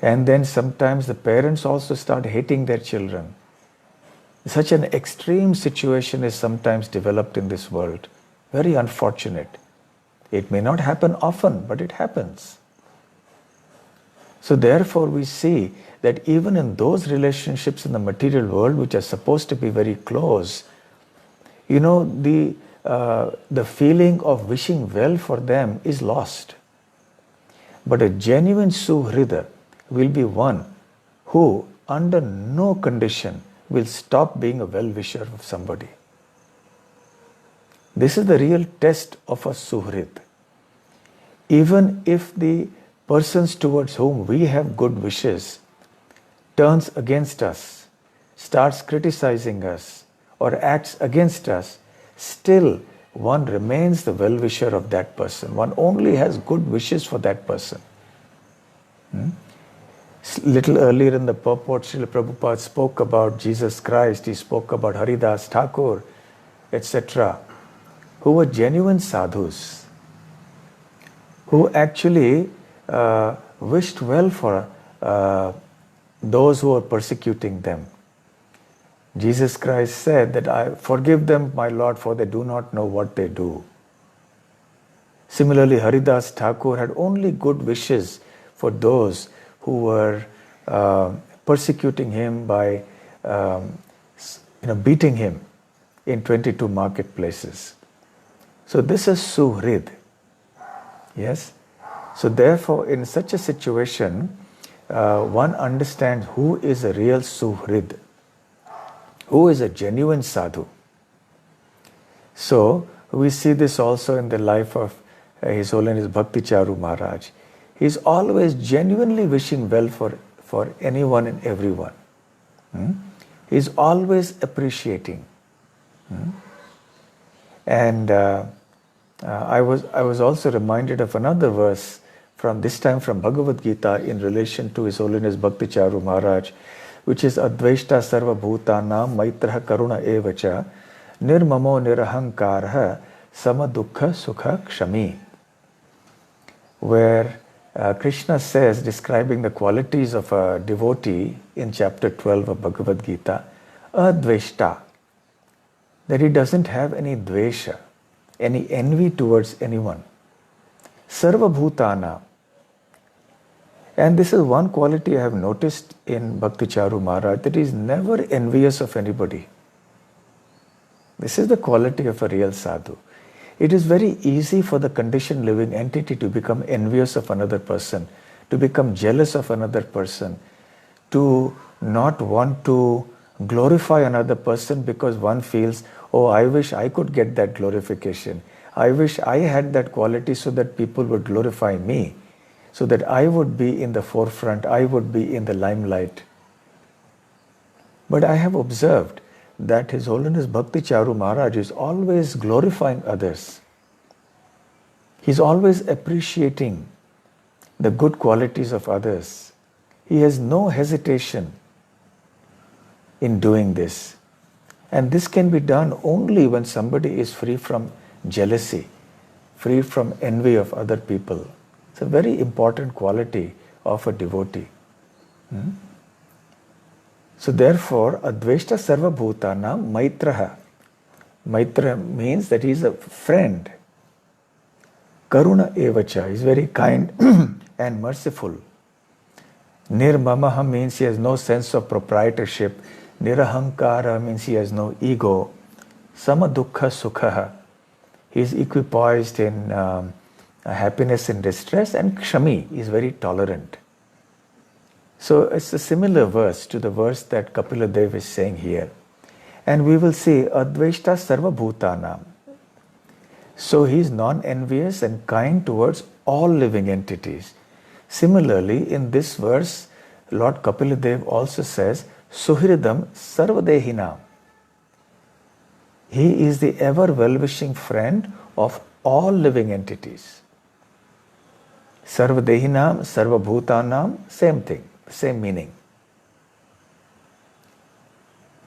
And then sometimes the parents also start hating their children. Such an extreme situation is sometimes developed in this world. Very unfortunate. It may not happen often, but it happens. So therefore we see that even in those relationships in the material world which are supposed to be very close, you know, the feeling of wishing well for them is lost. But a genuine suhrida will be one who under no condition will stop being a well-wisher of somebody. This is the real test of a suhrid. Even if the persons towards whom we have good wishes turns against us, starts criticizing us, or acts against us, still one remains the well-wisher of that person. One only has good wishes for that person. Little earlier in the purport, Srila Prabhupada spoke about Jesus Christ, he spoke about Haridas Thakur, etc., who were genuine sadhus, who actually wished well for those who were persecuting them. Jesus Christ said that, "I forgive them, my Lord, for they do not know what they do." Similarly, Haridas Thakur had only good wishes for those who were persecuting him by beating him in 22 marketplaces. So this is suhrid. Yes? So therefore, in such a situation, one understands who is a real suhrid, who is a genuine sadhu. So we see this also in the life of His Holiness Bhakti Charu Maharaj. He is always genuinely wishing well for anyone and everyone. He is always appreciating. And I was also reminded of another verse from this time from Bhagavad Gita in relation to His Holiness Bhakti Charu Maharaj, which is Advaishta Sarva Bhutanam Maitraha Karuna Evacha Nirmamo Nirahankarha Samadukha Sukha Kshami, where Krishna says, describing the qualities of a devotee in chapter 12 of Bhagavad Gita, Advaishta, that he doesn't have any dvesha, any envy towards anyone. Sarva Bhutana. And this is one quality I have noticed in Bhakti Charu Maharaj, that he is never envious of anybody. This is the quality of a real sadhu. It is very easy for the conditioned living entity to become envious of another person, to become jealous of another person, to not want to glorify another person because one feels, oh, I wish I could get that glorification. I wish I had that quality so that people would glorify me, so that I would be in the forefront, I would be in the limelight. But I have observed that His Holiness Bhakti Charu Maharaj is always glorifying others. He is always appreciating the good qualities of others. He has no hesitation in doing this. And this can be done only when somebody is free from jealousy, free from envy of other people. It's a very important quality of a devotee. So therefore, Advaishta Sarva Bhutanam Maitraha. Maitra means that he is a friend. Karuna Evacha, he is very kind and merciful. Nirmamaha means he has no sense of proprietorship. Nirahankara means he has no ego. Samadukha Sukhaha, he is equipoised in happiness and distress. And Kshami, he is very tolerant. So it's a similar verse to the verse that Kapila Dev is saying here. And we will see Advaishta Sarva Bhutanam. So he is non-envious and kind towards all living entities. Similarly, in this verse, Lord Kapila Dev also says, Suhridam Sarvadehinam. He is the ever well-wishing friend of all living entities. Sarvadehinam, Sarvabhutanam, same thing, same meaning.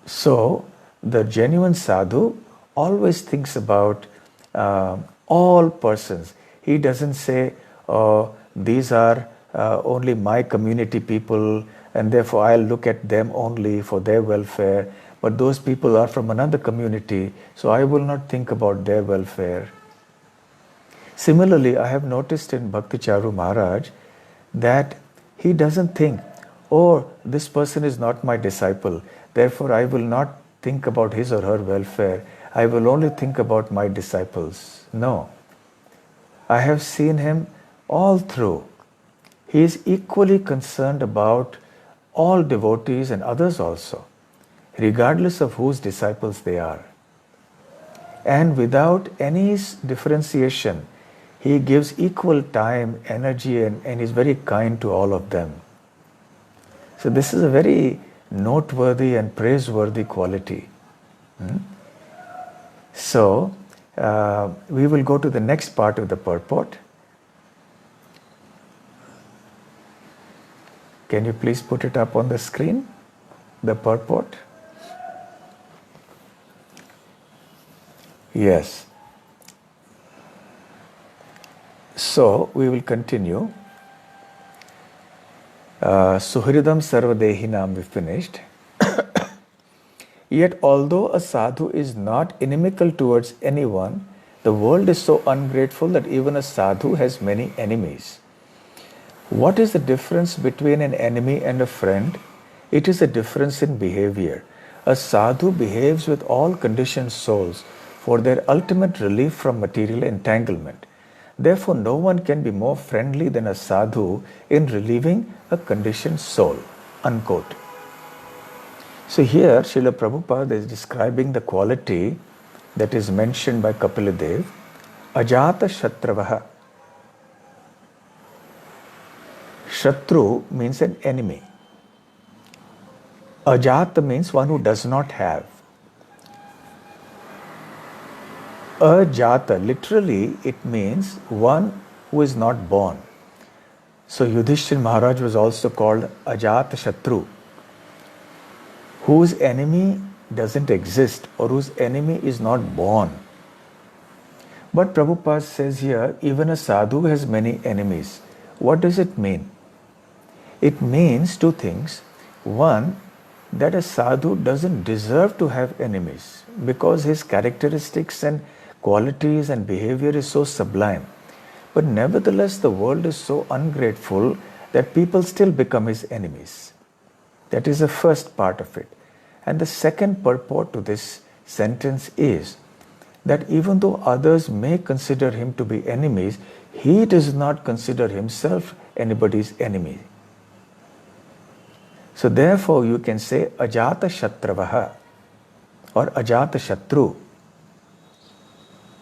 So, the genuine sadhu always thinks about all persons. He doesn't say, oh, these are only my community people and therefore I'll look at them only for their welfare. But those people are from another community, so I will not think about their welfare. Similarly, I have noticed in Bhakti Charu Maharaj that he doesn't think, oh, this person is not my disciple, therefore I will not think about his or her welfare. I will only think about my disciples. No. I have seen him all through. He is equally concerned about all devotees and others also, regardless of whose disciples they are. And without any differentiation, he gives equal time, energy, and is very kind to all of them. So this is a very noteworthy and praiseworthy quality. So, we will go to the next part of the purport. Can you please put it up on the screen, the purport? Yes. So, we will continue. Suhridam Sarvadehinam we finished. Yet although a sadhu is not inimical towards anyone, the world is so ungrateful that even a sadhu has many enemies. What is the difference between an enemy and a friend? It is a difference in behavior. A sadhu behaves with all conditioned souls for their ultimate relief from material entanglement. Therefore, no one can be more friendly than a sadhu in relieving a conditioned soul. Unquote. So here, Srila Prabhupada is describing the quality that is mentioned by Kapila Dev, Ajata Shatravaha. Shatru means an enemy. Ajata means one who does not have. Ajata, literally, it means one who is not born. So Yudhishthira Maharaj was also called Ajata Shatru, whose enemy doesn't exist or whose enemy is not born. But Prabhupada says here, even a sadhu has many enemies. What does it mean? It means two things. One, that a sadhu doesn't deserve to have enemies because his characteristics and qualities and behavior is so sublime. But nevertheless, the world is so ungrateful that people still become his enemies. That is the first part of it. And the second purport to this sentence is that even though others may consider him to be enemies, he does not consider himself anybody's enemy. So therefore you can say Ajata Shatravaha or Ajata Shatru,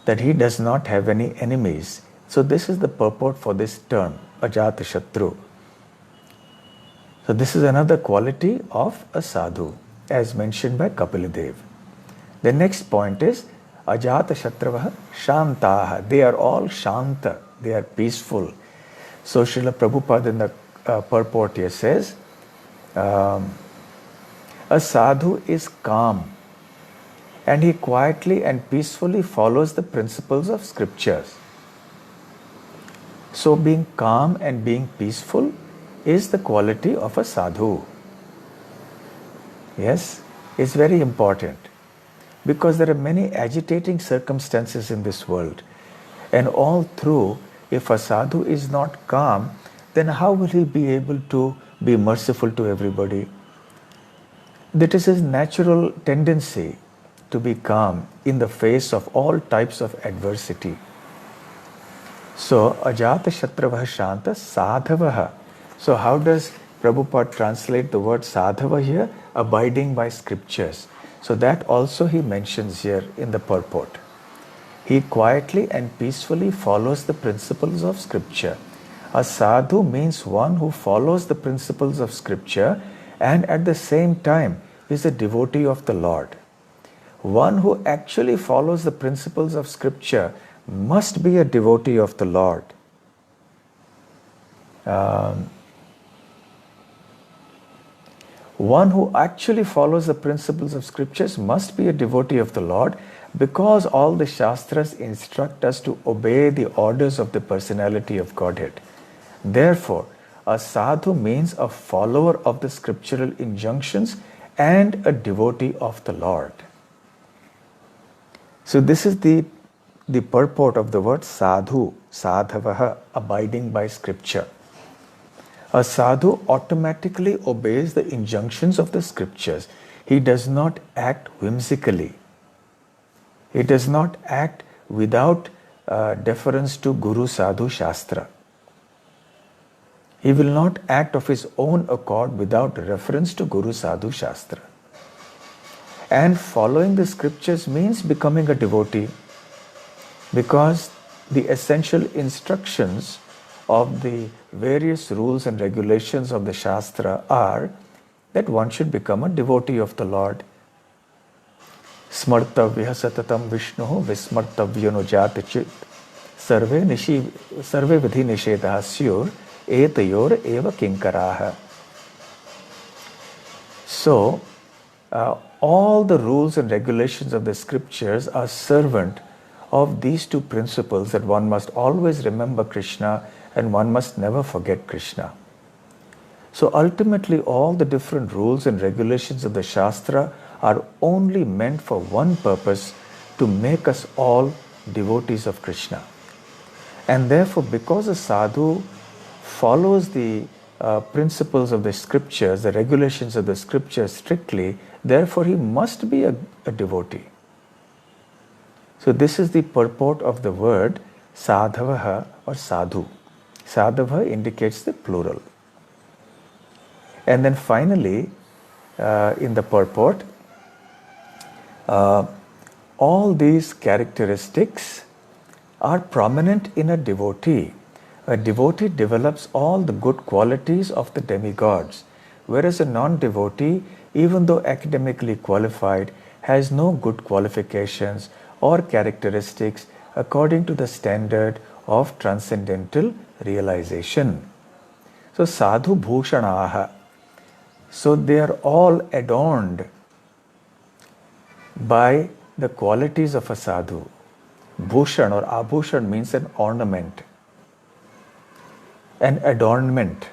that he does not have any enemies. So this is the purport for this term, Ajata Shatru. So this is another quality of a sadhu, as mentioned by Kapila Dev. The next point is Ajata Shatravaha Shantaha. They are all Shanta, they are peaceful. So Srila Prabhupada in the purport here says, a sadhu is calm and he quietly and peacefully follows the principles of scriptures. So being calm and being peaceful is the quality of a sadhu. Yes, it's very important because there are many agitating circumstances in this world, and all through, if a sadhu is not calm, then how will he be able to be merciful to everybody? That is his natural tendency to be calm in the face of all types of adversity. So, Ajata Shatravaha Shanta Sadhavaha. So, how does Prabhupada translate the word Sadhava here? Abiding by scriptures. So, that also he mentions here in the purport. He quietly and peacefully follows the principles of scripture. A sadhu means one who follows the principles of scripture and at the same time is a devotee of the Lord. One who actually follows the principles of scripture must be a devotee of the Lord. One who actually follows the principles of scriptures must be a devotee of the Lord, because all the Shastras instruct us to obey the orders of the personality of Godhead. Therefore, a sadhu means a follower of the scriptural injunctions and a devotee of the Lord. So this is the purport of the word sadhu, sadhavaha, abiding by scripture. A sadhu automatically obeys the injunctions of the scriptures. He does not act whimsically. He does not act without deference to Guru Sadhu Shastra. He will not act of his own accord without reference to Guru Sadhu Shastra. And following the scriptures means becoming a devotee, because the essential instructions of the various rules and regulations of the Shastra are that one should become a devotee of the Lord. Smartavya satatam Vishnuhu vismartavyo no jati sarve vidhi nishedaha syur etayor eva kinkaraha. So, all the rules and regulations of the scriptures are servant of these two principles, that one must always remember Krishna and one must never forget Krishna. So ultimately all the different rules and regulations of the Shastra are only meant for one purpose, to make us all devotees of Krishna. And therefore, because a sadhu follows the principles of the scriptures, the regulations of the scriptures strictly, therefore he must be a devotee. So this is the purport of the word Sadhavaha or sadhu. Sadhava indicates the plural. And then finally, in the purport, all these characteristics are prominent in a devotee. A devotee develops all the good qualities of the demigods, whereas a non-devotee, even though academically qualified, has no good qualifications or characteristics according to the standard of transcendental realization. So sadhu bhushanaha. So they are all adorned by the qualities of a sadhu. Bhushan or abhushan means an ornament, an adornment.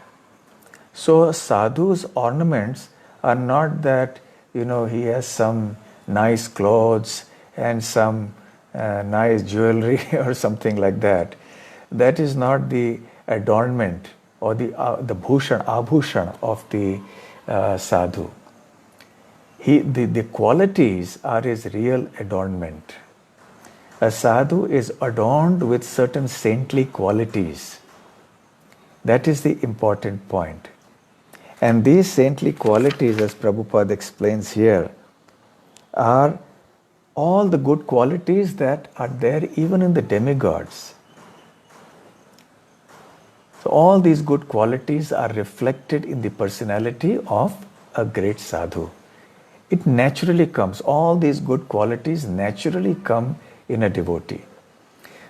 So sadhu's ornaments are not that, he has some nice clothes and some nice jewelry or something like that. That is not the adornment or the bhushan, abhushan of the sadhu. The qualities are his real adornment. A sadhu is adorned with certain saintly qualities. That is the important point. And these saintly qualities, as Prabhupada explains here, are all the good qualities that are there even in the demigods. So all these good qualities are reflected in the personality of a great sadhu. It naturally comes. All these good qualities naturally come in a devotee.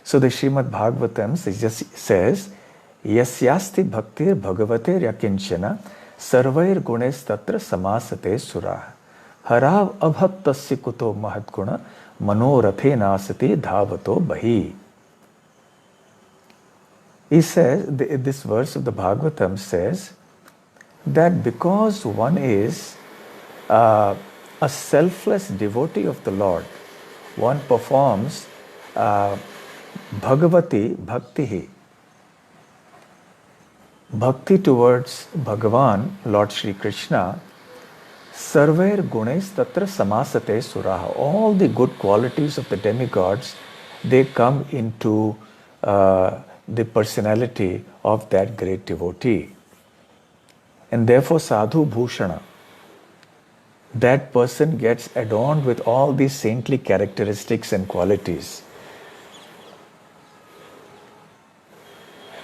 So the Srimad Bhagavatam says, Yasyasti bhaktir bhagavate yakinchana sarvair gunes tatra samasate surah harav abhaktasya kuto mahatguna manorathe nasate dhavato bahi. He says, this verse of the Bhagavatam says that because one is a selfless devotee of the Lord, one performs Bhagavati Bhaktihi. Bhakti towards Bhagavan, Lord Shri Krishna, Sarvair Gunes Tatra Samasate Suraha. All the good qualities of the demigods, they come into the personality of that great devotee. And therefore Sadhu Bhushana, that person gets adorned with all these saintly characteristics and qualities.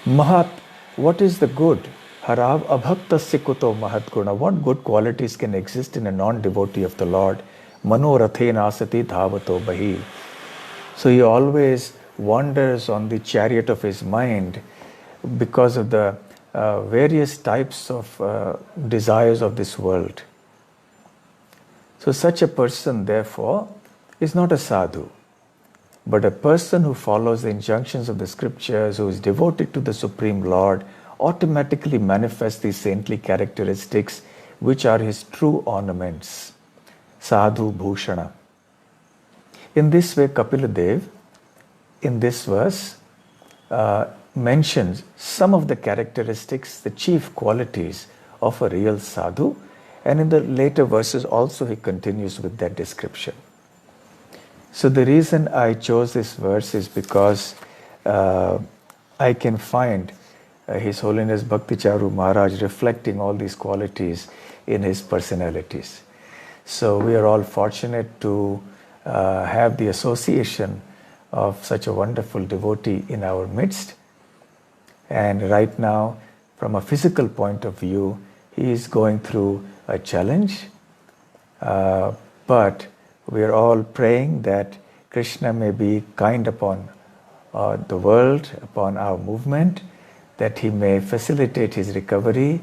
Mahat, what is the good? Harav abhaktasya kuto mahatguna. What good qualities can exist in a non-devotee of the Lord? Manorathe nasati dhavato bahi. So he always wanders on the chariot of his mind because of the various types of desires of this world. So such a person, therefore, is not a sadhu, but a person who follows the injunctions of the scriptures, who is devoted to the Supreme Lord, automatically manifests these saintly characteristics, which are his true ornaments. Sadhu Bhushana. In this way, Kapila Dev, in this verse, mentions some of the characteristics, the chief qualities of a real sadhu, and in the later verses also he continues with that description. So the reason I chose this verse is because I can find His Holiness Bhakti Charu Maharaj reflecting all these qualities in his personalities. So we are all fortunate to have the association of such a wonderful devotee in our midst. And right now, from a physical point of view, he is going through a challenge, but we are all praying that Krishna may be kind upon the world, upon our movement, that he may facilitate his recovery,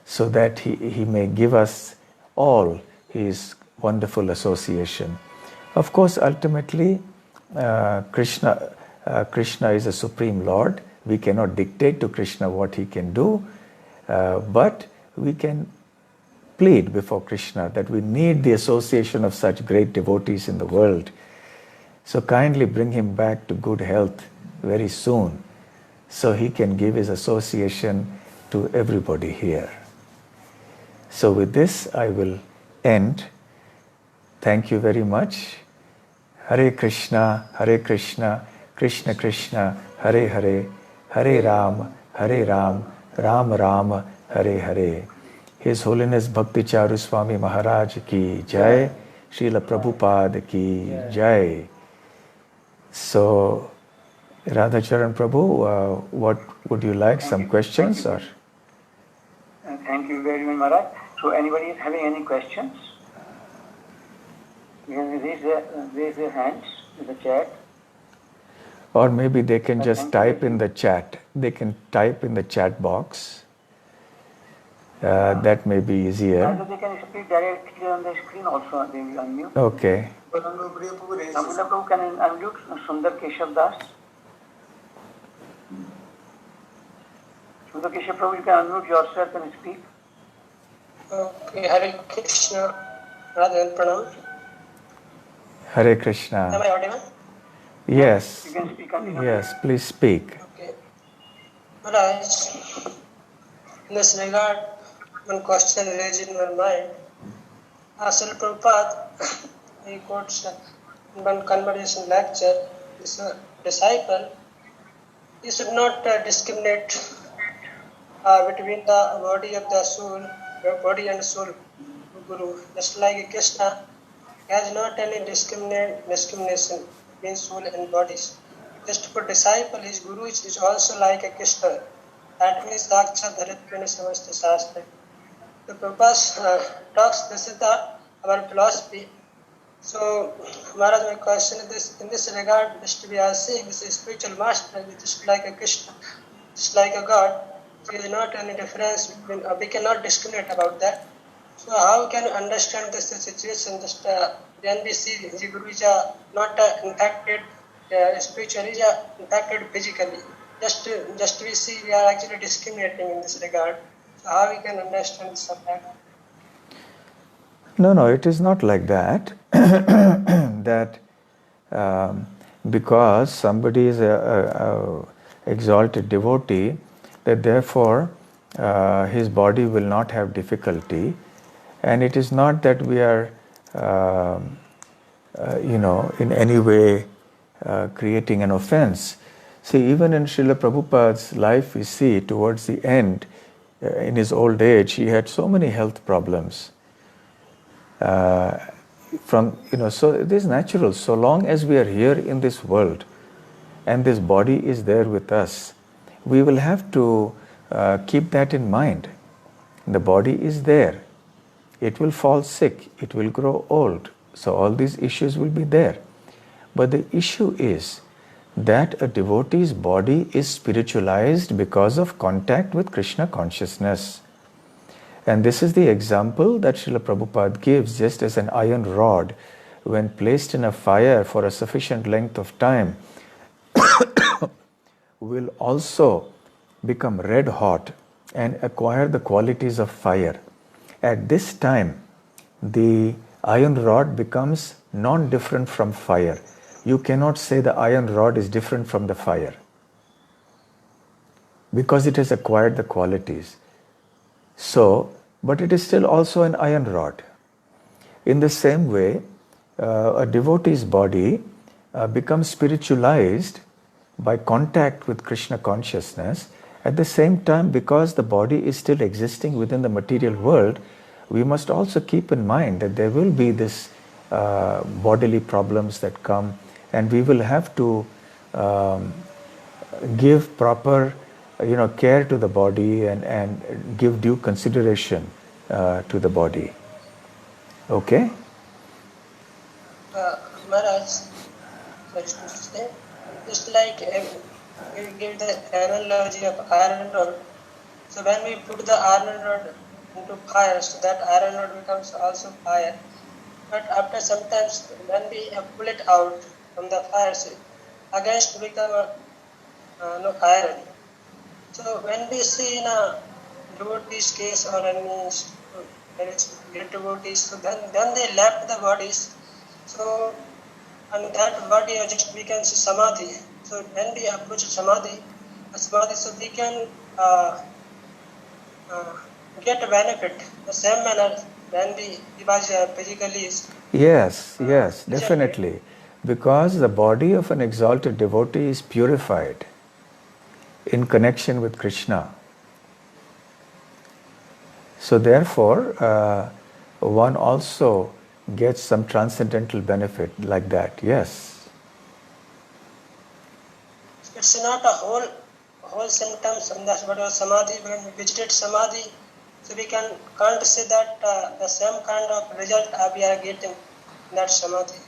so that he may give us all his wonderful association. Of course, ultimately, Krishna is a Supreme Lord. We cannot dictate to Krishna what he can do, but we can plead before Krishna that we need the association of such great devotees in the world. So kindly bring him back to good health very soon, so he can give his association to everybody here. So with this, I will end. Thank you very much. Hare Krishna, Krishna Krishna, Hare Hare, Hare Ram, Ram Ram, Hare Hare. His Holiness Bhakti Charu Swami Maharaj ki Jai, Srila Prabhupada ki Jai. So, Radhacharan Prabhu, what would you like? Some questions or? Thank you very much, Maharaj. So, anybody is having any questions? You can raise their hands in the chat. Or maybe they can just type in the chat. They can type in the chat box. That may be easier. Also, they can speak directly on the screen also. They will unmute. Okay. Amrita Prabhu, can unmute Sundar Keshav Das? Sundar Keshav Prabhu, you can unmute yourself and speak. Okay, Hare Krishna, Radha and Pranam. Hare Krishna. Am I audible? Yes. You can speak. Continue. Yes, please speak. Okay. Maharaj, in this regard, one question raised in my mind. Srila Prabhupada, he quotes in one conversation lecture, his disciple, he should not discriminate between the body of the soul, body and soul, Guru. Just like Krishna has not any discrimination between soul and bodies. Just for disciple, his Guru is also like a Krishna. That means Daksha Dharitpena Samasta Shastra. The Prabhupada talks, this is our philosophy. So, Maharaj, my question is this, in this regard, just we are saying this is spiritual master, which is like a Krishna, just like a God. There is not any difference between, we cannot discriminate about that. So, how can you understand this situation? Just when we see the Guru is not impacted spiritually, is impacted physically. Just we see we are actually discriminating in this regard. So, how we can understand this fact? No, it is not like that. That because somebody is a exalted devotee, that therefore his body will not have difficulty. And it is not that we are, in any way creating an offense. See, even in Srila Prabhupada's life, we see towards the end, in his old age, he had so many health problems. So it is natural. So long as we are here in this world, and this body is there with us, we will have to keep that in mind. The body is there. It will fall sick. It will grow old. So all these issues will be there. But the issue is that a devotee's body is spiritualized because of contact with Krishna consciousness. And this is the example that Srila Prabhupada gives, just as an iron rod, when placed in a fire for a sufficient length of time, will also become red hot and acquire the qualities of fire. At this time, the iron rod becomes non-different from fire. You cannot say the iron rod is different from the fire because it has acquired the qualities. So, but it is still also an iron rod. In the same way, a devotee's body becomes spiritualized by contact with Krishna consciousness. At the same time, because the body is still existing within the material world, we must also keep in mind that there will be this bodily problems that come, and we will have to give proper care to the body and give due consideration to the body. Okay? Maharaj, just like we give the analogy of iron rod. So when we put the iron rod into fire, so that iron rod becomes also fire. But after sometimes when we pull it out from the fire, so against become no iron. So when we see in a devotee's case or any great devotees, so then they left the bodies. So and that body just becomes samadhi. So when we approach samadhi, so we can get a benefit the same manner when we physically. Yes, definitely. Because the body of an exalted devotee is purified. in connection with Krishna. So therefore, one also gets some transcendental benefit like that. Yes. It's not a whole symptoms from the whatever samadhi, when we visited samadhi, so we can't say that the same kind of result we are getting in that samadhi.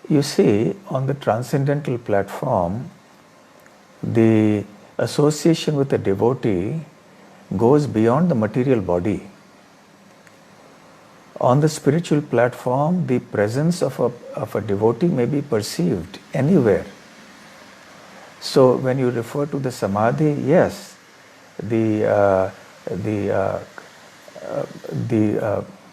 You see, on the transcendental platform, the association with the devotee goes beyond the material body. On the spiritual platform, the presence of a devotee may be perceived anywhere. So when you refer to the samadhi, yes, the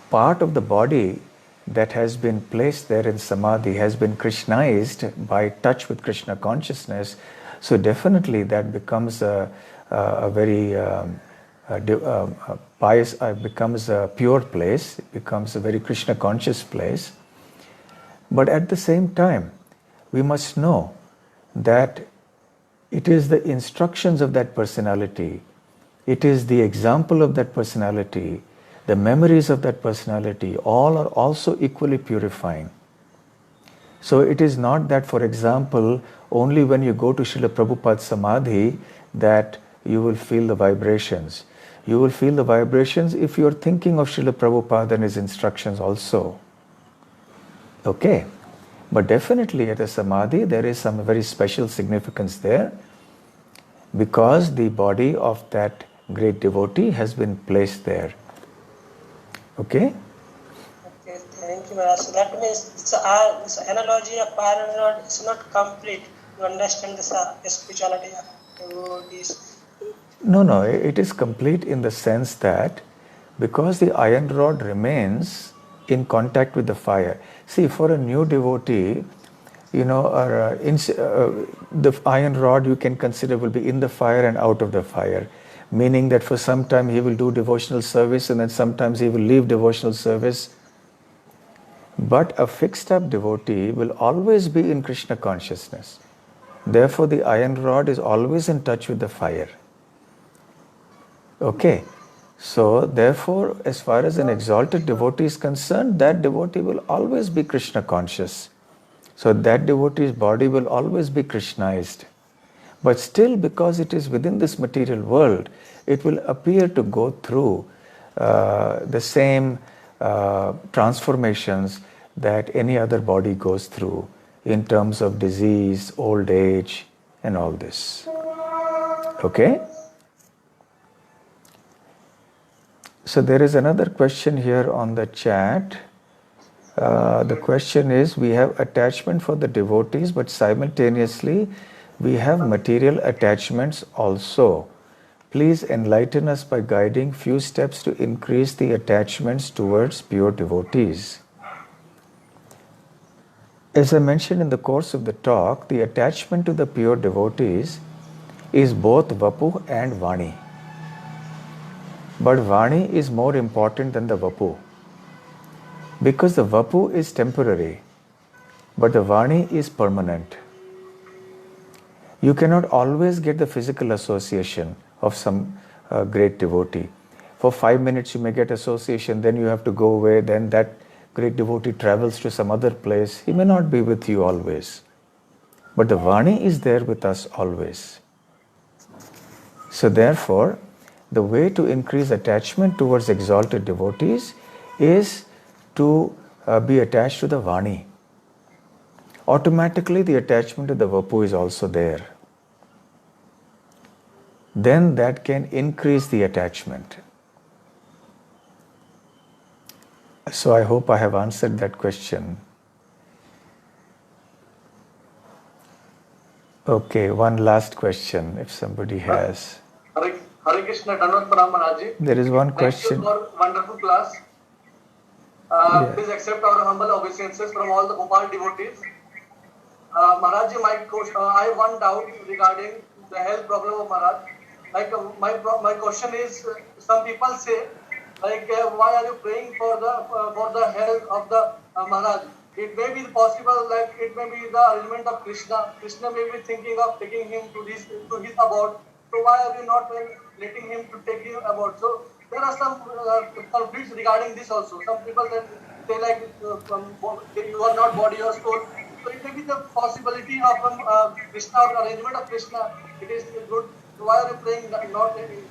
part of the body that has been placed there in samadhi has been Krishnaized by touch with Krishna consciousness. So definitely that becomes a very pious, becomes a pure place, it becomes a very Krishna conscious place. But at the same time, we must know that it is the instructions of that personality, it is the example of that personality, the memories of that personality, all are also equally purifying. So it is not that, for example, only when you go to Srila Prabhupada's Samadhi that you will feel the vibrations. You will feel the vibrations if you are thinking of Srila Prabhupada and his instructions also. Okay. But definitely at a Samadhi there is some very special significance there, because the body of that great devotee has been placed there. Okay? Okay, thank you, Maharaj. So that means this analogy of iron rod is not complete to understand the spirituality of devotees. No, it is complete in the sense that because the iron rod remains in contact with the fire. See, for a new devotee, you know, the iron rod you can consider will be in the fire and out of the fire, meaning that for some time he will do devotional service and then sometimes he will leave devotional service. But a fixed up devotee will always be in Krishna consciousness. Therefore, the iron rod is always in touch with the fire. Okay. So, therefore, as far as an exalted devotee is concerned, that devotee will always be Krishna conscious. So, that devotee's body will always be Krishnaized. But still, because it is within this material world, it will appear to go through the same transformations that any other body goes through in terms of disease, old age, and all this. Okay? So there is another question here on the chat. The question is, we have attachment for the devotees, but simultaneously we have material attachments also. Please enlighten us by guiding few steps to increase the attachments towards pure devotees. As I mentioned in the course of the talk, the attachment to the pure devotees is both Vapu and Vani. But Vani is more important than the Vapu, because the Vapu is temporary, but the Vani is permanent. You cannot always get the physical association of some great devotee. For 5 minutes you may get association, then you have to go away, then that great devotee travels to some other place. He may not be with you always. But the Vani is there with us always. So therefore, the way to increase attachment towards exalted devotees is to be attached to the Vani. Automatically the attachment to the Vapu is also there. Then that can increase the attachment. So I hope I have answered that question. Okay, one last question if somebody has. Hare Krishna, Dhanvat Pranam Maharaj. There is one question. Thank you for wonderful class. Please accept our humble obeisances from all the Gopal devotees. Maharaj, I have one doubt regarding the health problem of Maharaj. Like my question is, some people say, like, why are you praying for the health of the Maharaj? It may be possible, like it may be the arrangement of Krishna. Krishna may be thinking of taking him to his abode. So why are we not letting him to take him about? So there are some conflicts regarding this also. Some people say like you are not body or soul. So it may be the possibility of Krishna or arrangement of Krishna. It is good. So why are you praying not getting?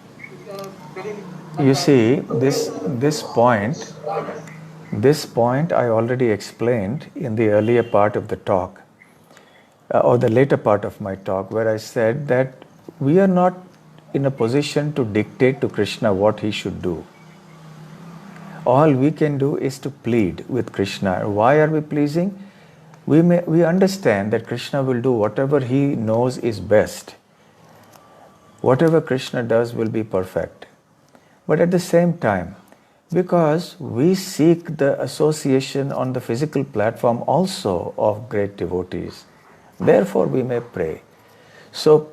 You see, this point I already explained in the earlier part of the talk, or the later part of my talk, where I said that we are not in a position to dictate to Krishna what he should do. All we can do is to plead with Krishna. Why are we pleasing? We understand that Krishna will do whatever he knows is best. Whatever Krishna does will be perfect. But at the same time, because we seek the association on the physical platform also of great devotees, therefore we may pray. So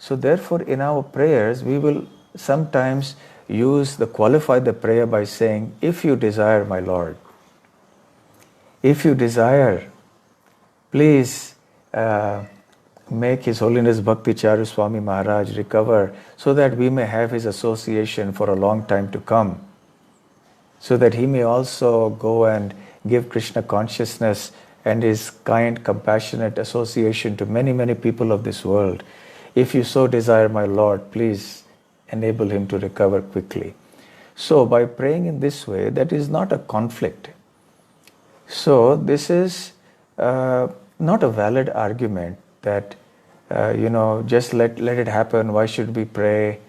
therefore in our prayers we will sometimes qualify the prayer by saying, if you desire, my Lord, if you desire, please make His Holiness Bhakti Charu Swami Maharaj recover so that we may have his association for a long time to come, so that he may also go and give Krishna consciousness and his kind, compassionate association to many, many people of this world. If you so desire, my Lord, please enable him to recover quickly. So by praying in this way, that is not a conflict. So this is not a valid argument that, just let it happen, why should we pray?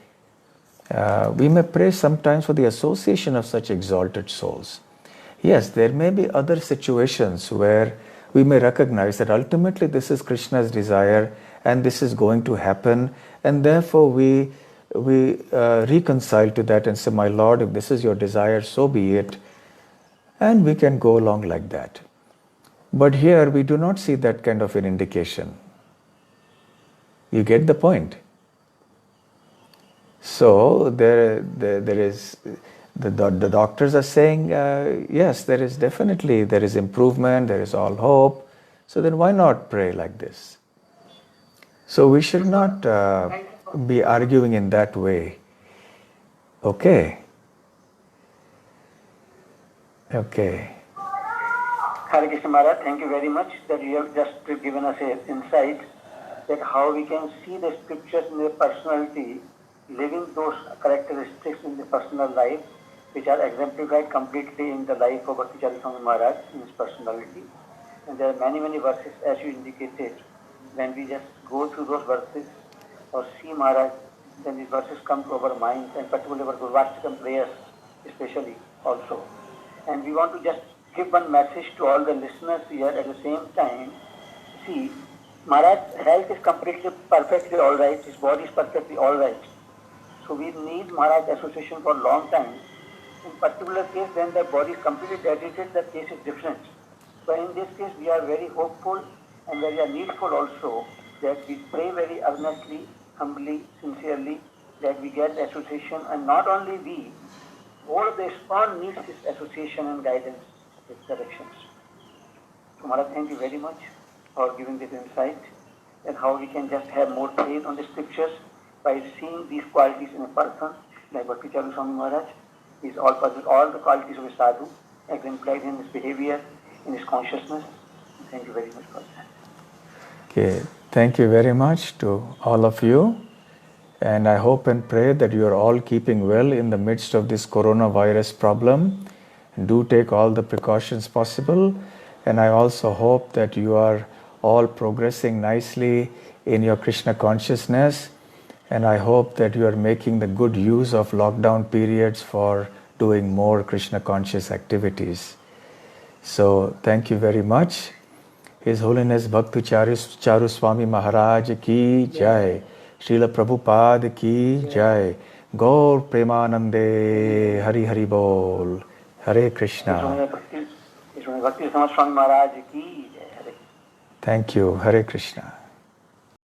We may pray sometimes for the association of such exalted souls. Yes, there may be other situations where we may recognize that ultimately this is Krishna's desire and this is going to happen, and therefore we reconcile to that and say, my Lord, if this is your desire, so be it, and we can go along like that. But here we do not see that kind of an indication. You get the point? So there is the doctors are saying, yes, there is improvement, there is all hope. So then why not pray like this? So we should not be arguing in that way. Okay. Hare Krishna Maharaj, thank you very much that you have just given us an insight that how we can see the scriptures in their personality, living those characteristics in the personal life, which are exemplified completely in the life of Bhakti Charu Swami Maharaj in his personality. And there are many, many verses, as you indicated. When we just go through those verses or see Maharaj, then these verses come to our minds, and particularly our Gurvashtakam prayers especially also. And we want to just give one message to all the listeners here at the same time. See, Maharaj's health is completely, perfectly all right, his body is perfectly all right. So we need Maharaj association for a long time. In particular case, when the body is completely dedicated, the case is different. But in this case, we are very hopeful and very needful also that we pray very earnestly, humbly, sincerely, that we get association, and not only we, all the ISKCON needs this association and guidance with directions. So Maharaj, thank you very much for giving this insight and how we can just have more faith on the scriptures by seeing these qualities in a person, like Bhakti Charu Swami Maharaj. He's all the qualities of a sadhu, exemplified in his behavior, in his consciousness. Thank you very much for that. Okay, thank you very much to all of you. And I hope and pray that you are all keeping well in the midst of this coronavirus problem. Do take all the precautions possible. And I also hope that you are all progressing nicely in your Krishna consciousness. And I hope that you are making the good use of lockdown periods for doing more Krishna conscious activities. So thank you very much. His Holiness Bhakti Charu Swami Maharaj ki jai. Srila Prabhupada ki jai. Gaur Premanande. Hari Hari Bol. Hare Krishna. Bhakti Swami Maharaj ki jai. Thank you. Hare Krishna.